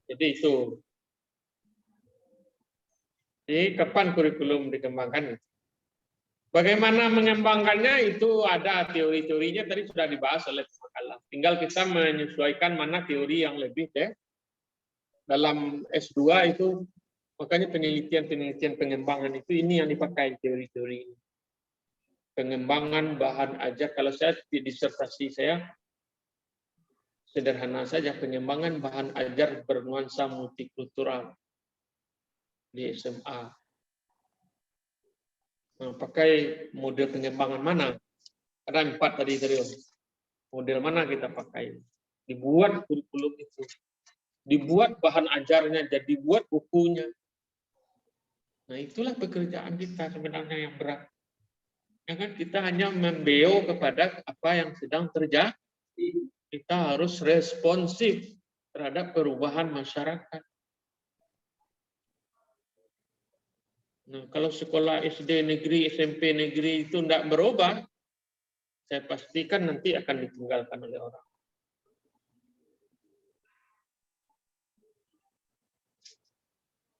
Jadi itu. Jadi kapan kurikulum dikembangkan? Bagaimana mengembangkannya itu ada teori-teorinya tadi sudah dibahas oleh Pak Kalam. Tinggal kita menyesuaikan mana teori yang lebih deh. Dalam S2 itu makanya penelitian pengembangan itu ini yang dipakai teori-teori ini. Pengembangan bahan ajar, kalau saya di disertasi saya sederhana saja, pengembangan bahan ajar bernuansa multikultural di SMA. Nah, pakai model pengembangan mana? Ada 4 tadi. Model mana kita pakai? Dibuat kurikulum itu. Dibuat bahan ajarnya, jadi dibuat bukunya. Nah, itulah pekerjaan kita sebenarnya yang berat. Ya kan? Kita hanya membeo kepada apa yang sedang terjadi. Kita harus responsif terhadap perubahan masyarakat. Nah, kalau sekolah SD negeri, SMP negeri itu tidak berubah, saya pastikan nanti akan ditinggalkan oleh orang.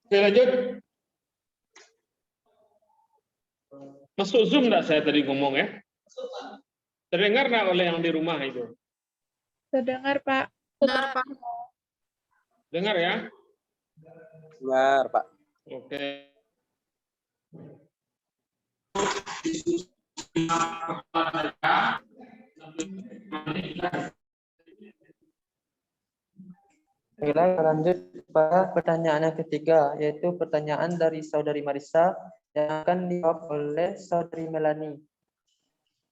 Oke, lanjut. Masuk Zoom enggak saya tadi ngomong ya? Terdengar enggak oleh yang di rumah itu? Terdengar, Pak. Dengar ya? Dengar, Pak. Oke. Baiklah, lanjut pada pertanyaan yang ketiga, yaitu pertanyaan dari Saudari Marisa yang akan dijawab oleh Saudari Melani.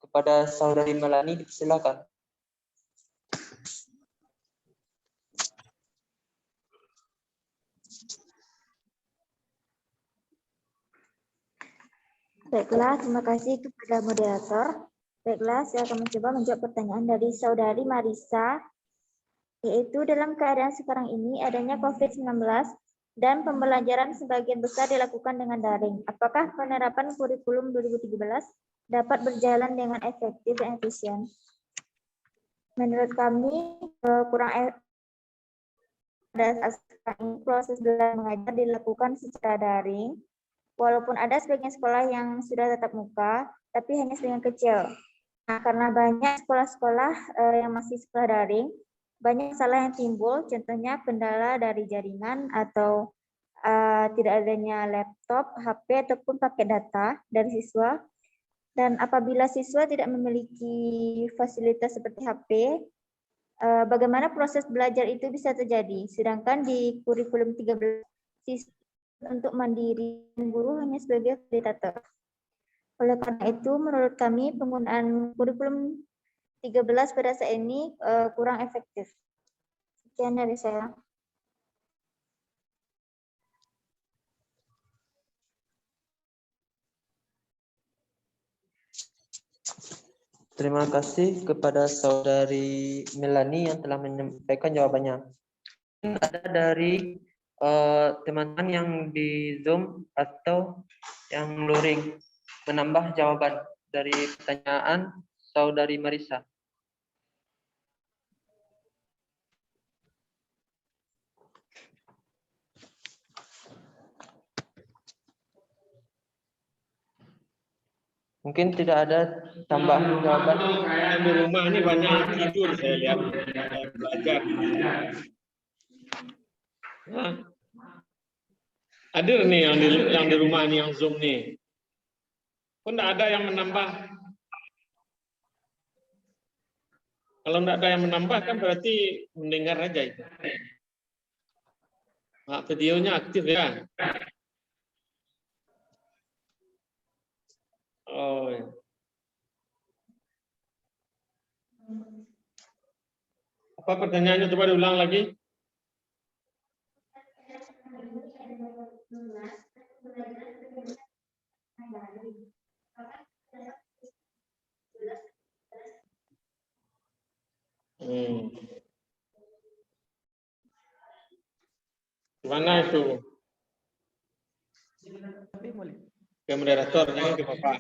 Kepada Saudari Melani, silakan. Baiklah, terima kasih kepada moderator. Baiklah, saya akan mencoba menjawab pertanyaan dari Saudari Marisa, yaitu dalam keadaan sekarang ini adanya COVID-19 dan pembelajaran sebagian besar dilakukan dengan daring. Apakah penerapan kurikulum 2017 dapat berjalan dengan efektif dan efisien? Menurut kami, kurang pada saat sekarang ini proses belajar mengajar dilakukan secara daring. Walaupun ada sebagian sekolah yang sudah tatap muka, tapi hanya sebagian kecil. Nah, karena banyak sekolah-sekolah yang masih sekolah daring, banyak masalah yang timbul, contohnya kendala dari jaringan atau tidak adanya laptop, HP, ataupun paket data dari siswa. Dan apabila siswa tidak memiliki fasilitas seperti HP, bagaimana proses belajar itu bisa terjadi? Sedangkan di kurikulum 13, siswa untuk mandiri guru hanya sebagai fasilitator. Oleh karena itu, menurut kami penggunaan kurikulum 13 pada saat ini kurang efektif. Sekian dari saya. Terima kasih kepada Saudari Melani yang telah menyampaikan jawabannya. Ada dari teman-teman yang di Zoom atau yang luring menambah jawaban dari pertanyaan Saudari Marisa. Mungkin tidak ada tambahan jawaban. Kayak di rumah ini banyak yang tidur saya lihat belajar. Nah, hadir nih yang di rumah ini yang Zoom nih. Pun tidak ada yang menambah. Kalau tidak ada yang menambah kan berarti mendengar aja itu. Nah, videonya aktif ya. Oh ya. Apa pertanyaannya, coba diulang lagi? Gimana itu? Ke moderator, jangan ke Bapak.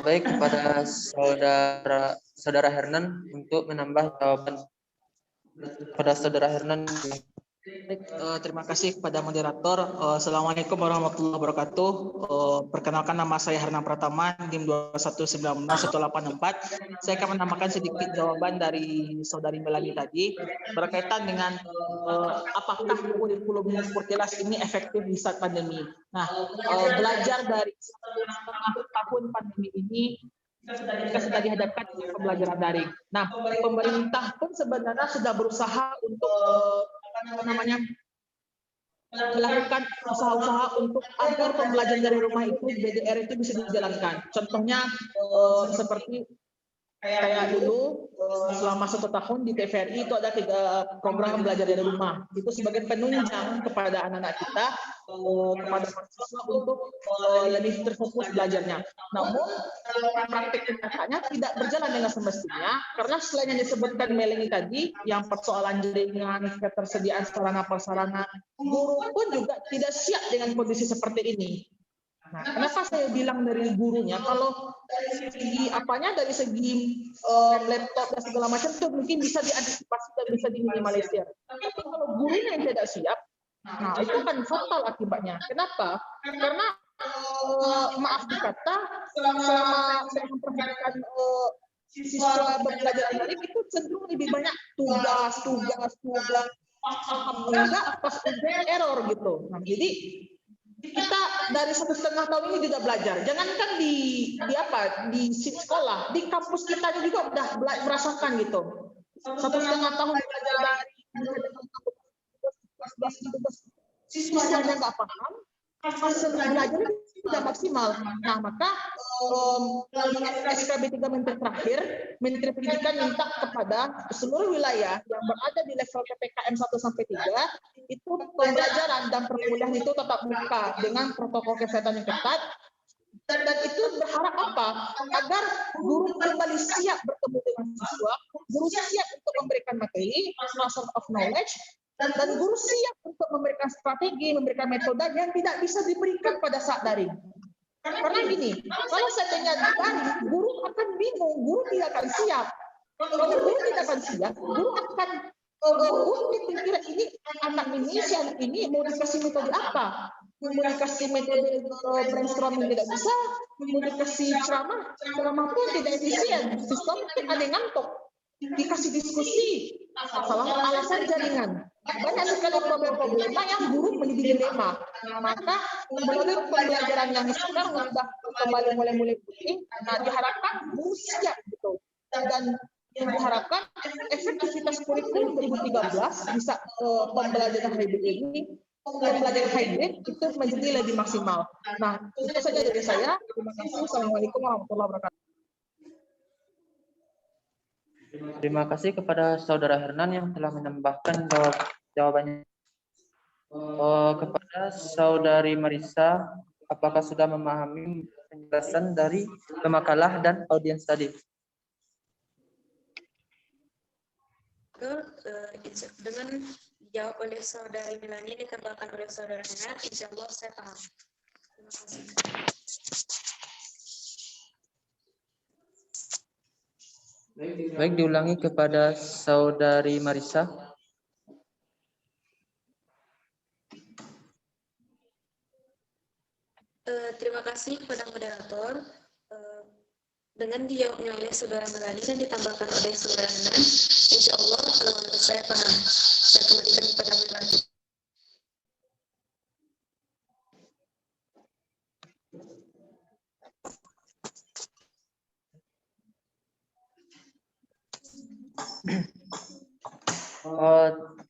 Baik, kepada saudara Hernan untuk menambah jawaban. Kepada saudara Hernan. Baik, terima kasih kepada moderator. Assalamualaikum warahmatullahi wabarakatuh. Perkenalkan, nama saya Hernan Pratama, NIM 2119184. Saya akan menambahkan sedikit jawaban dari saudari Melani tadi berkaitan dengan apakah kurikulum Kurtilas ini efektif di saat pandemi. Nah, belajar dari setengah tahun pandemi ini kita sudah dihadapkan dengan pembelajaran daring. Nah, pemerintah pun sebenarnya sudah berusaha untuk melakukan usaha-usaha untuk agar pembelajaran dari rumah itu BDR itu bisa dijalankan. Contohnya seperti kayak dulu selama 1 tahun di TVRI itu ada 3 program belajar dari rumah. Itu sebagai penunjang kepada anak-anak kita, kepada mahasiswa untuk lebih terfokus belajarnya. Namun praktik kenyataannya tidak berjalan dengan semestinya karena selain yang disebutkan Melanie tadi, yang persoalan jaringan, ketersediaan sarana prasarana, guru pun juga tidak siap dengan kondisi seperti ini. Nah, kenapa saya bilang dari gurunya? Kalau dari segi apanya, dari segi laptop dan segala macam itu mungkin bisa diantisipasi dan bisa diminimalisir. Tapi kalau gurunya yang tidak siap, nah itu akan fatal akibatnya. Kenapa? Karena maaf dikata, selama saya memperhatikan siswa belajar daring itu cenderung lebih banyak tugas, enggak atas error gitu. Nah, jadi kita dari 1,5 tahun ini juga belajar. Jangankan di sekolah, di kampus kita juga udah merasakan gitu. 1,5 tahun belajar dari siswanya nggak paham, hasil belajar tidak maksimal. Nah, maka SKB 3 Menteri terakhir, Menteri Pendidikan minta kepada seluruh wilayah yang berada di level PPKM 1-3 itu pembelajaran dan perkuliahan itu tetap buka dengan protokol kesehatan yang ketat. Dan itu berharap apa? Agar guru kembali siap bertemu dengan siswa, guru siap untuk memberikan materi, transfer of knowledge, dan guru siap untuk memberikan strategi, memberikan metode yang tidak bisa diberikan pada saat daring. Karena gini, kalau seandainya daring, guru akan bingung, guru tidak akan siap. Kalau guru tidak akan siap, guru akan kira ini anak ini, si anak ini mau dikasih metode apa? Mau dikasih metode brainstorming tidak bisa, mau dikasih ceramah pun tidak efisien, sistem mungkin ada yang ngantuk. Dikasih diskusi, alasan jaringan. Banyak sekali problema yang guru menjadi dilema. Maka melalui pembelajaran yang sekarang sudah kembali mulai penting, diharapkan guru siap gitu. Dan yang diharapkan efektivitas kurikulum 2013 bisa pembelajaran hybrid ini, pembelajaran hybrid itu menjadi lebih maksimal. Nah, itu saja dari saya. Terima kasih. Assalamualaikum warahmatullahi wabarakatuh. Terima kasih kepada saudara Hernan yang telah menambahkan jawabannya. Kepada saudari Marisa, apakah sudah memahami penjelasan dari pemakalah dan audiens tadi? Dengan dijawab oleh saudari Melani, ditambahkan oleh saudara Hernan, insya Allah saya paham. Terima kasih. Baik, diulangi kepada saudari Marisa. Terima kasih kepada moderator. Dengan dijawabnya oleh saudara Melani dan ditambahkan oleh saudara Hernan, insya Allah saya paham. Saya kembalikan kepada Melani.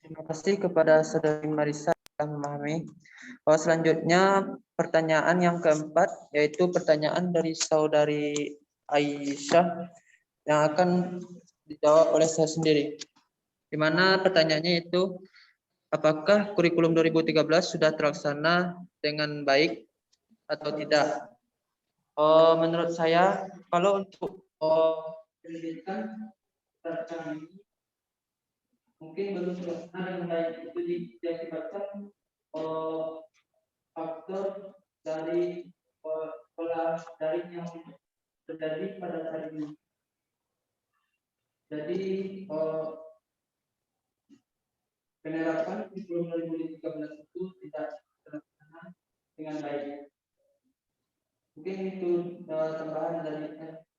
Terima kasih kepada saudari Marisa yang memahami. Selanjutnya pertanyaan yang keempat, yaitu pertanyaan dari saudari Aisyah yang akan dijawab oleh saya sendiri. Di mana pertanyaannya itu, apakah kurikulum 2013 sudah terlaksana dengan baik atau tidak? Menurut saya, kalau untuk pendidikan sekarang ini mungkin belum terlaksana dengan baik. Itu diakibatkan faktor dari pola daring yang terjadi pada hari ini. Jadi penerapan kurikulum 2013 itu tidak terlaksana dengan baik. Mungkin itu tambahan dari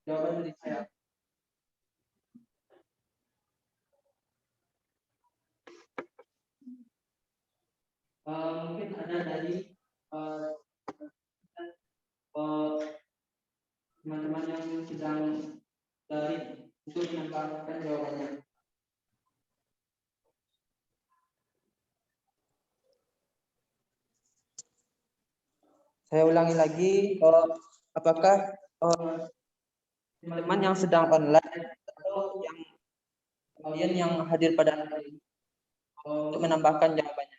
jawaban dari saya. Mungkin ada dari teman-teman yang sedang dari untuk menambahkan jawabannya. Saya ulangi lagi, apakah teman-teman yang sedang online atau yang kalian yang hadir pada hari ini untuk menambahkan jawabannya?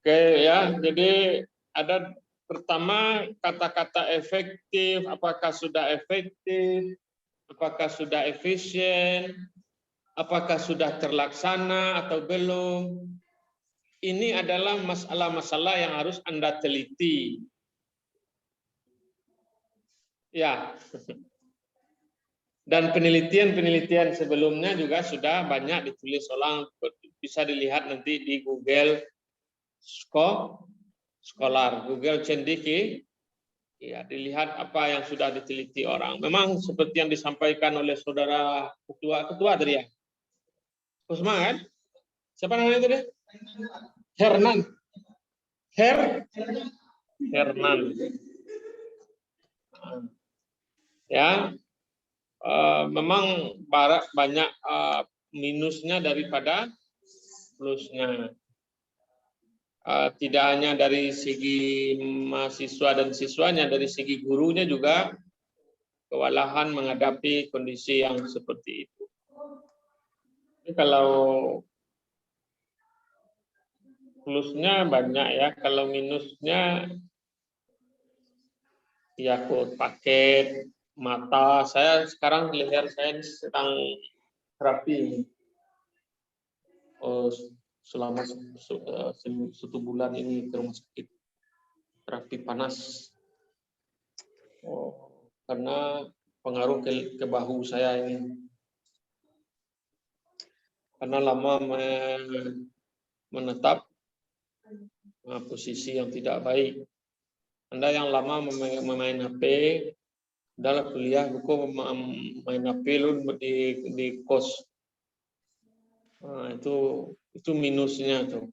Oke ya, jadi ada pertama kata-kata efektif, apakah sudah efektif, apakah sudah efisien, apakah sudah terlaksana atau belum. Ini adalah masalah-masalah yang harus Anda teliti. Ya. Dan penelitian-penelitian sebelumnya juga sudah banyak ditulis ulang, bisa dilihat nanti di Google Scholar, Google Cendiki, ya dilihat apa yang sudah diteliti orang. Memang seperti yang disampaikan oleh saudara ketua tadi ya, Kusma kan? Siapa namanya tadi? Hernan. Ya, memang banyak minusnya daripada plusnya. Tidak hanya dari segi mahasiswa dan siswanya, dari segi gurunya juga kewalahan menghadapi kondisi yang seperti itu. Jadi kalau plusnya banyak ya, kalau minusnya ya paket mata. Saya sekarang leher saya sedang terapi selama 1 bulan ini ke rumah sakit terapi panas. Karena pengaruh ke bahu saya ini. Karena lama menetap posisi yang tidak baik. Anda yang lama memain HP, dalam kuliah buku main HP lu di kos. Nah, itu minusnya tuh.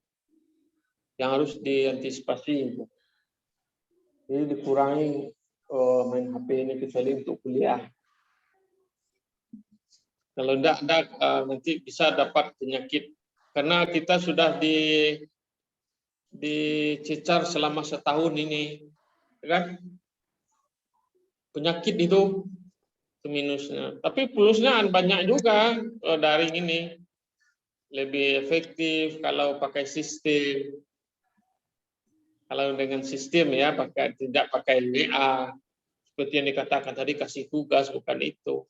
Yang harus diantisipasi. Jadi dikurangi main HP ini kecuali untuk kuliah. Kalau enggak nanti bisa dapat penyakit. Karena kita sudah dicecar selama setahun ini, kan? Penyakit itu minusnya. Tapi plusnya banyak juga daring ini. Lebih efektif kalau pakai sistem. Kalau dengan sistem ya tidak pakai WA. Seperti yang dikatakan tadi, kasih tugas, bukan itu.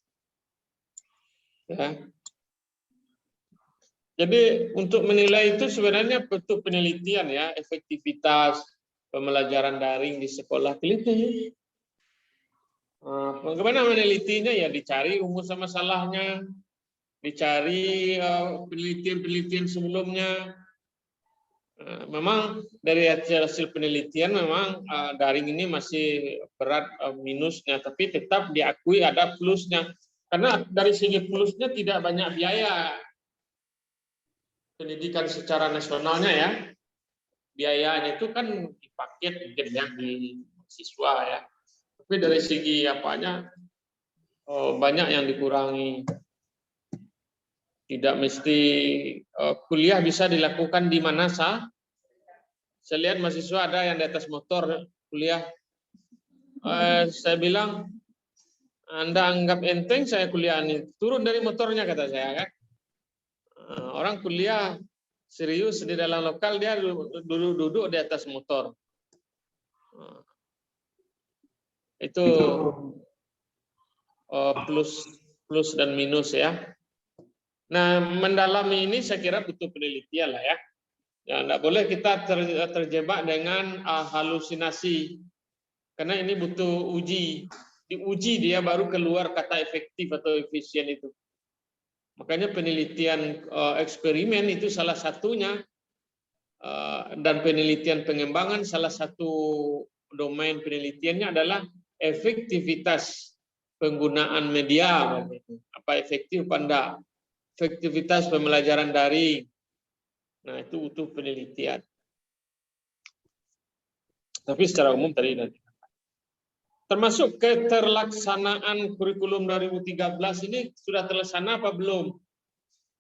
Ya. Jadi untuk menilai itu sebenarnya bentuk penelitian ya, efektivitas pembelajaran daring di sekolah, teliti. Bagaimana menelitinya ya, dicari rumus masalahnya, dicari penelitian-penelitian sebelumnya. Memang dari hasil penelitian memang daring ini masih berat minusnya, tapi tetap diakui ada plusnya. Karena dari segi plusnya tidak banyak biaya pendidikan secara nasionalnya ya. Biayanya itu kan dipaket mungkin ya di siswa ya. Tapi dari segi apanya banyak yang dikurangi. Tidak mesti kuliah bisa dilakukan di mana sah. Saya lihat mahasiswa ada yang di atas motor kuliah. Saya bilang, Anda anggap enteng saya kuliah ini. Turun dari motornya kata saya kan. Orang kuliah serius di dalam lokal, dia duduk di atas motor. Itu plus dan minus ya. Nah, mendalami ini saya kira butuh penelitian lah ya. Ya, enggak boleh kita terjebak dengan halusinasi. Karena ini butuh uji. Diuji dia baru keluar kata efektif atau efisien itu. Makanya penelitian eksperimen itu salah satunya, dan penelitian pengembangan salah satu domain penelitiannya adalah efektivitas penggunaan media. Apa efektif apa enggak? Efektivitas pembelajaran daring. Nah, itu butuh penelitian. Tapi secara umum tadi nanti. Termasuk keterlaksanaan kurikulum 2013 ini sudah terlaksana apa belum?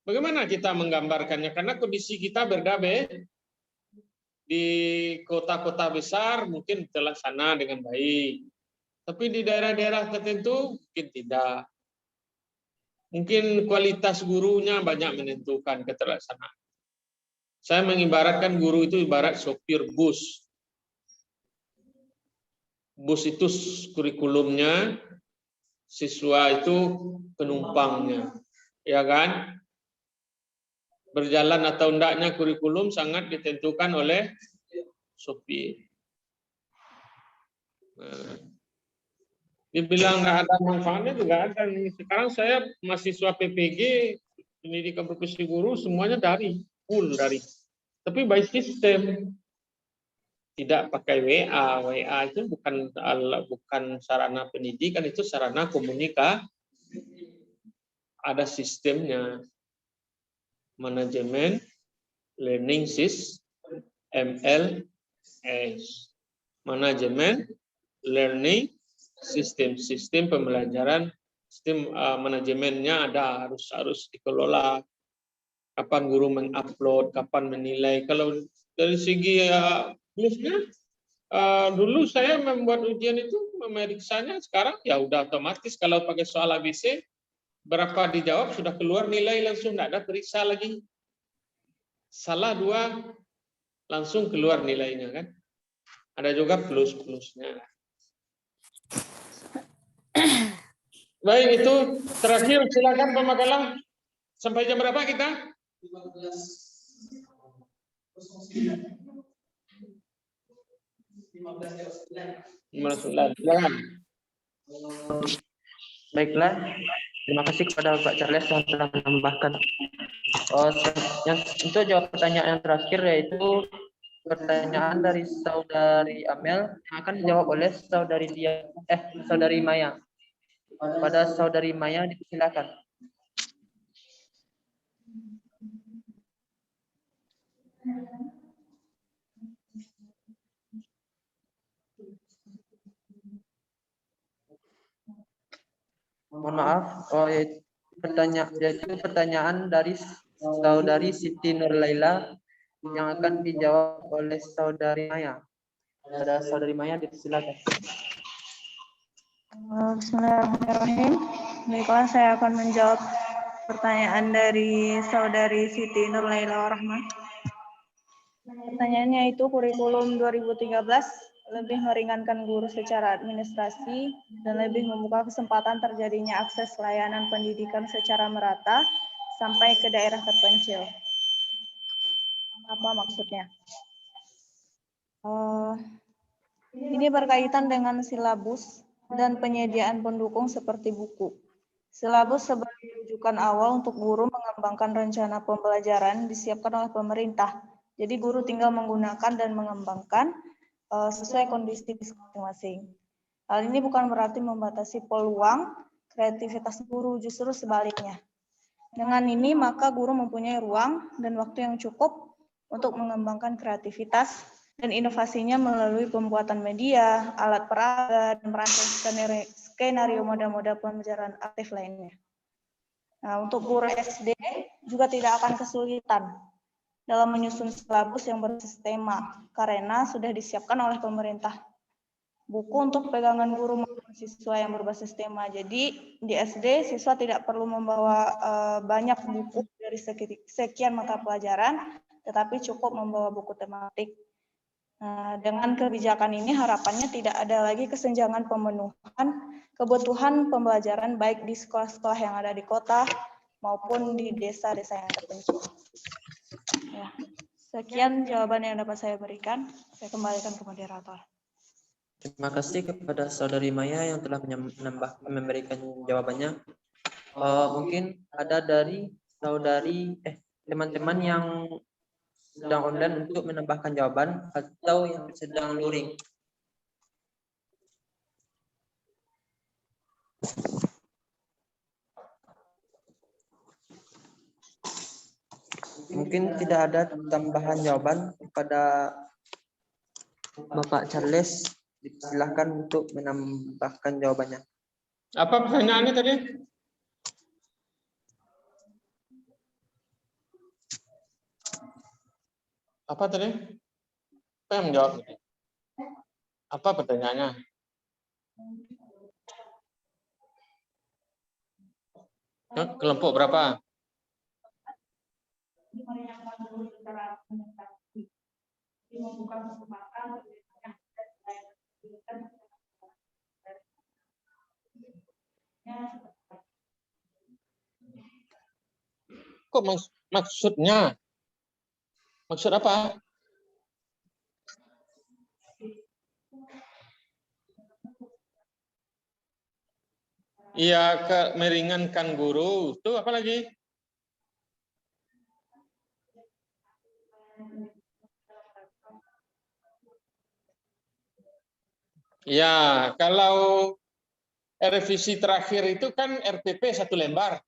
Bagaimana kita menggambarkannya? Karena kondisi kita berbeda. Di kota-kota besar mungkin terlaksana dengan baik. Tapi di daerah-daerah tertentu mungkin tidak. Mungkin kualitas gurunya banyak menentukan keterlaksanaan. Saya mengibaratkan guru itu ibarat sopir bus. Bus itu kurikulumnya, siswa itu penumpangnya, ya kan? Berjalan atau enggaknya kurikulum sangat ditentukan oleh sopir. Nah, dibilang nggak ada manfaatnya juga ada. Sekarang saya mahasiswa PPG, pendidikan profesi guru, semuanya full dari. Tapi by system. Tidak pakai WA. WA itu bukan sarana pendidikan, itu sarana komunikasi. Ada sistemnya. Manajemen Learning System, MLS. Manajemen Learning System, sistem pembelajaran, sistem manajemennya ada, harus dikelola. Kapan guru mengupload, kapan menilai. Kalau dari segi plusnya, dulu saya membuat ujian itu memeriksanya, sekarang ya udah otomatis kalau pakai soal ABC, berapa dijawab sudah keluar nilai langsung, tidak ada periksa lagi. Salah 2, langsung keluar nilainya kan. Ada juga plus-plusnya. Baik, itu terakhir, silakan Pak Makalah. Sampai jam berapa kita? 15:09. Silakan. Baiklah, terima kasih kepada Pak Charles yang telah menambahkan. Untuk jawab pertanyaan yang terakhir, yaitu pertanyaan dari saudari Amel yang akan dijawab oleh saudari Maya. Pada saudari Maya dipersilakan. Mohon maaf, pertanyaan dari saudari Siti Nurlaila yang akan dijawab oleh saudari Maya. Pada saudari Maya dipersilakan. Bismillahirrahmanirrahim. Baiklah, saya akan menjawab pertanyaan dari saudari Siti Nurlaila Rahman. Pertanyaannya itu, kurikulum 2013 lebih meringankan guru secara administrasi dan lebih membuka kesempatan terjadinya akses layanan pendidikan secara merata sampai ke daerah terpencil. Apa maksudnya? Ini berkaitan dengan silabus dan penyediaan pendukung seperti buku. Silabus sebagai rujukan awal untuk guru mengembangkan rencana pembelajaran disiapkan oleh pemerintah. Jadi guru tinggal menggunakan dan mengembangkan sesuai kondisi masing-masing. Hal ini bukan berarti membatasi peluang kreativitas guru, justru sebaliknya. Dengan ini maka guru mempunyai ruang dan waktu yang cukup untuk mengembangkan kreativitas dan inovasinya melalui pembuatan media, alat peraga, dan merancang skenario moda-moda pembelajaran aktif lainnya. Nah, untuk guru SD juga tidak akan kesulitan dalam menyusun silabus yang berbasis tema karena sudah disiapkan oleh pemerintah buku untuk pegangan guru maupun siswa yang berbasis tema. Jadi di SD siswa tidak perlu membawa banyak buku dari sekian mata pelajaran, tetapi cukup membawa buku tematik. Nah, dengan kebijakan ini harapannya tidak ada lagi kesenjangan pemenuhan kebutuhan pembelajaran baik di sekolah-sekolah yang ada di kota maupun di desa-desa yang terpencil. Ya, sekian jawaban yang dapat saya berikan. Saya kembalikan ke moderator. Terima kasih kepada Saudari Maya yang telah memberikan jawabannya. Mungkin ada dari teman-teman yang sedang online untuk menambahkan jawaban atau yang sedang luring. Mungkin tidak ada tambahan jawaban kepada Bapak Charles. Silahkan untuk menambahkan jawabannya. Apa pertanyaannya tadi? Apa tadi? Apa yang menjawab? Apa pertanyaannya? Kelompok berapa? Kok maksudnya? Maksud apa? Iya, meringankan guru. Itu apa lagi? Ya, kalau revisi terakhir itu kan RPP 1 lembar.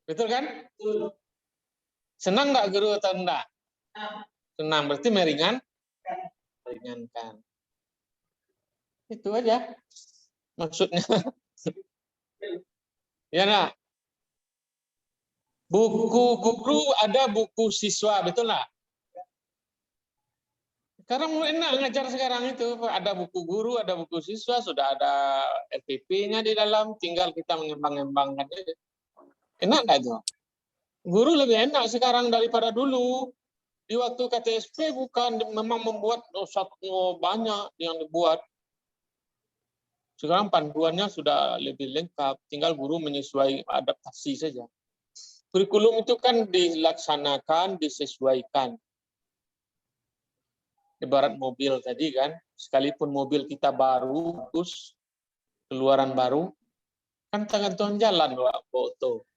Betul kan? Senang nggak guru atau enggak? Senang, berarti meringankan. Itu aja maksudnya. Ya, nak. Buku guru ada buku siswa, betul nggak? Sekarang enak ngajar sekarang itu. Ada buku guru, ada buku siswa, sudah ada RPP-nya di dalam, tinggal kita mengembang-ngembangkan aja. Enak nggak itu? Guru lebih enak sekarang daripada dulu. Di waktu KTSP bukan memang membuat banyak yang dibuat. Sekarang panduannya sudah lebih lengkap, tinggal guru menyesuaikan adaptasi saja. Kurikulum itu kan dilaksanakan, disesuaikan. Ibarat mobil tadi kan, sekalipun mobil kita baru, terus keluaran baru, kan tergantung jalan foto.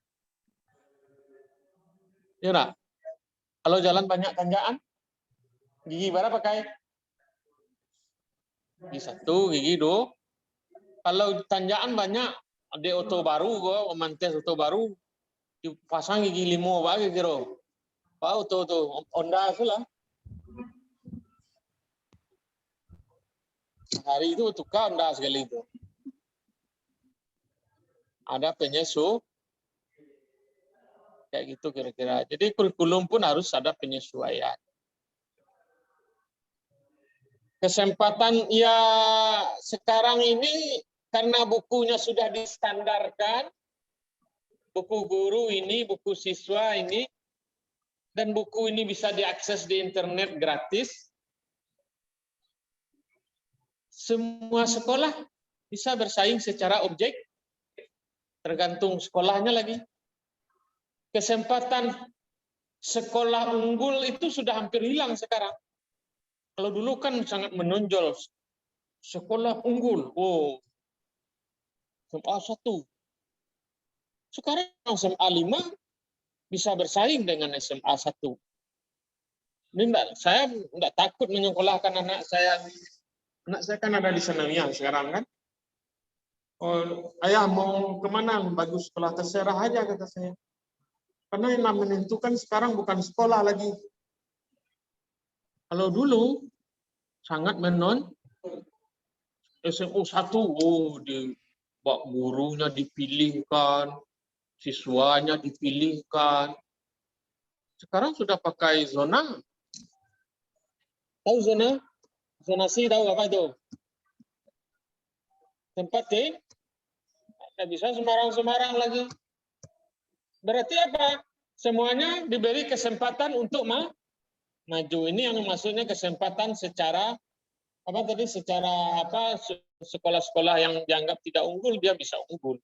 Ya nak? Kalau jalan banyak tanjakan, gigi berapa pakai? Gigi 1, gigi 2. Kalau tanjakan banyak, ada auto baru, mantes auto baru, dipasang gigi 5 bagi kira. Pak auto Honda lah. Hari itu tukar Honda sekali itu. Ada penyesuaian. Kayak gitu kira-kira. Jadi kurikulum pun harus ada penyesuaian. Kesempatan ya sekarang ini karena bukunya sudah distandarkan, buku guru ini, buku siswa ini, dan buku ini bisa diakses di internet gratis. Semua sekolah bisa bersaing secara objek, tergantung sekolahnya lagi. Kesempatan sekolah unggul itu sudah hampir hilang sekarang. Kalau dulu kan sangat menonjol sekolah unggul. Oh, SMA 1. Sekarang SMA 5 bisa bersaing dengan SMA 1. Ini saya enggak takut menyekolahkan anak saya. Anak saya kan ada di Sanawiyah sekarang kan. Oh, ayah mau kemana? Bagus sekolah, terserah aja kata saya. Karena yang menentukan sekarang bukan sekolah lagi. Kalau dulu sangat SMU 1, gurunya dipilihkan, siswanya dipilihkan, Sekarang sudah pakai zona. Tahu zona? Zonasi tahu apa itu? Tempat tidak bisa sembarang-sembarang lagi. Berarti apa? Semuanya diberi kesempatan untuk maju. Ini yang maksudnya kesempatan secara apa tadi? Secara apa? Sekolah-sekolah yang dianggap tidak unggul dia bisa unggul.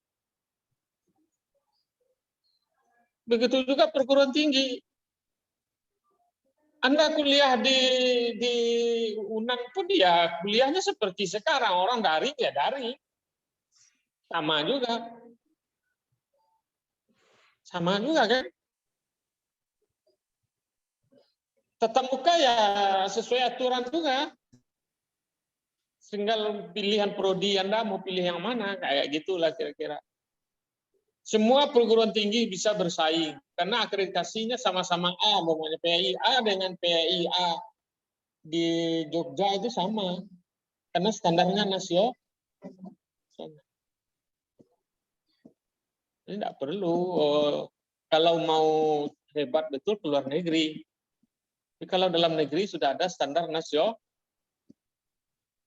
Begitu juga perguruan tinggi. Anda kuliah di UNAN pun ya kuliahnya seperti sekarang orang daring ya daring. Sama juga. Sama juga kan? Tetap muka ya sesuai aturan juga. Tinggal pilihan prodi Anda mau pilih yang mana, kayak gitulah kira-kira. Semua perguruan tinggi bisa bersaing karena akreditasinya sama-sama A, pokoknya PAI-A dengan PAI-A di Jogja itu sama. Karena standarnya nasional. Ini tidak perlu kalau mau hebat betul keluar negeri. Tapi kalau dalam negeri sudah ada standar nasional,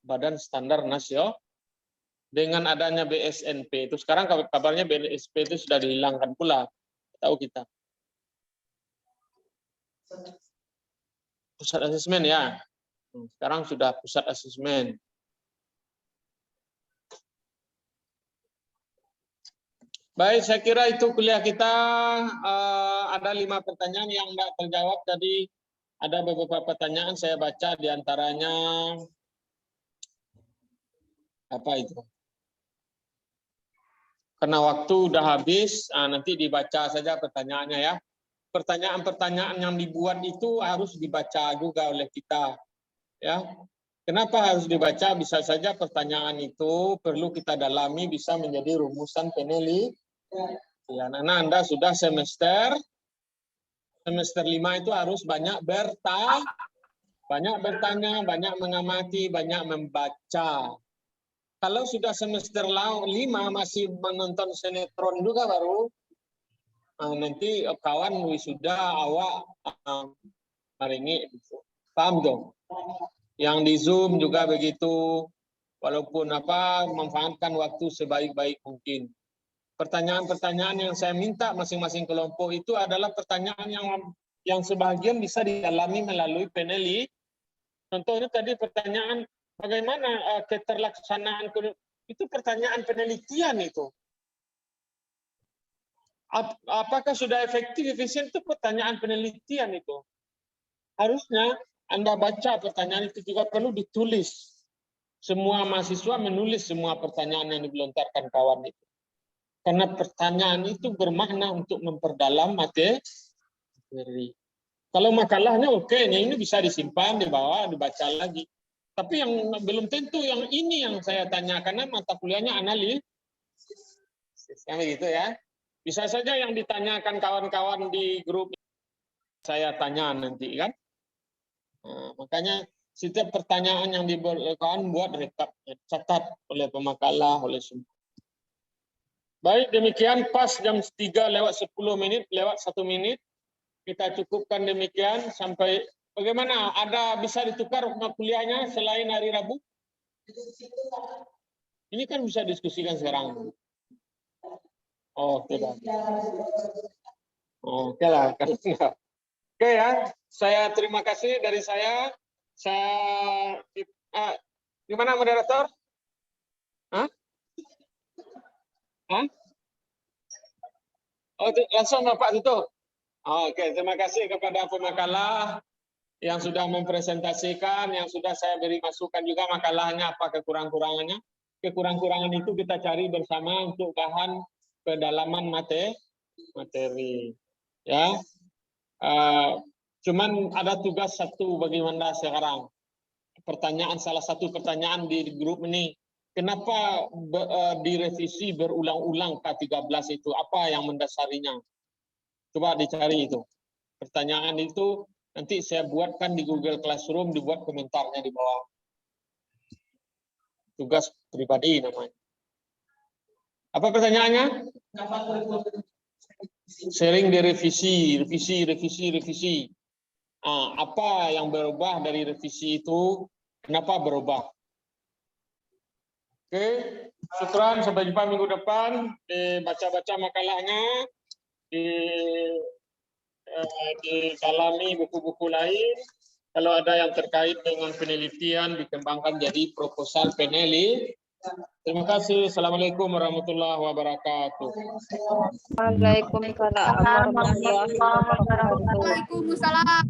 Badan Standar Nasional, dengan adanya BSNP itu sekarang kabarnya BSNP itu sudah dihilangkan pula, tahu kita. Pusat asesmen ya, sekarang sudah pusat asesmen. Baik, saya kira itu kuliah kita. Ada 5 pertanyaan yang tidak terjawab tadi. Ada beberapa pertanyaan saya baca diantaranya apa itu? Karena waktu udah habis, nanti dibaca saja pertanyaannya ya. Pertanyaan-pertanyaan yang dibuat itu harus dibaca juga oleh kita, ya. Kenapa harus dibaca? Bisa saja pertanyaan itu perlu kita dalami, bisa menjadi rumusan penelitian. Ya, nah, Anda sudah semester 5 itu harus banyak bertanya, banyak mengamati, banyak membaca. Kalau sudah semester 5 masih menonton sinetron juga baru nanti kawan wisuda awak hari ini paham dong. Yang di Zoom juga begitu. Walaupun memanfaatkan waktu sebaik-baik mungkin. Pertanyaan-pertanyaan yang saya minta masing-masing kelompok itu adalah pertanyaan yang sebagian bisa didalami melalui penelitian. Contohnya tadi pertanyaan bagaimana keterlaksanaan itu pertanyaan penelitian itu. Apakah sudah efektif efisien itu pertanyaan penelitian itu. Harusnya Anda baca pertanyaan itu juga perlu ditulis. Semua mahasiswa menulis semua pertanyaan yang dilontarkan kawan itu. Karena pertanyaan itu bermakna untuk memperdalam materi. Kalau makalahnya oke, ini bisa disimpan, dibawa, dibaca lagi. Tapi yang belum tentu yang ini yang saya tanya, karena mata kuliahnya analisis. Yang begitu ya. Bisa saja yang ditanyakan kawan-kawan di grup saya tanya nanti kan. Nah, makanya setiap pertanyaan yang dibuat kawan buat rekap, catat oleh pemakalah, oleh semua. Baik, demikian pas jam 3 lewat 10 menit, lewat 1 menit. Kita cukupkan demikian sampai bagaimana? Ada bisa ditukar kuliahnya selain hari Rabu? Ini kan bisa diskusikan sekarang. Oh, tidak. Oke lah. Oke ya, saya terima kasih dari saya. Gimana moderator? Hah? Hah? Oh, langsung Bapak tutup. Oke, terima kasih kepada pemakalah yang sudah mempresentasikan, yang sudah saya beri masukan juga makalahnya apa kekurang-kurangannya. Kekurang-kurangan itu kita cari bersama untuk bahan pendalaman materi. Ya, cuman ada tugas satu bagi Anda sekarang. Salah satu pertanyaan di grup ini. Kenapa direvisi berulang-ulang K13 itu? Apa yang mendasarinya? Coba dicari itu. Pertanyaan itu nanti saya buatkan di Google Classroom, dibuat komentarnya di bawah. Tugas pribadi namanya. Apa pertanyaannya? sering direvisi, revisi. Apa yang berubah dari revisi itu? Kenapa berubah? Oke, syukran. Sampai jumpa minggu depan. Baca-baca makalahnya, didalami buku-buku lain. Kalau ada yang terkait dengan penelitian, dikembangkan jadi proposal peneliti. Terima kasih. Assalamualaikum warahmatullahi wabarakatuh. Waalaikumsalam warahmatullahi wabarakatuh. Waalaikumsalam.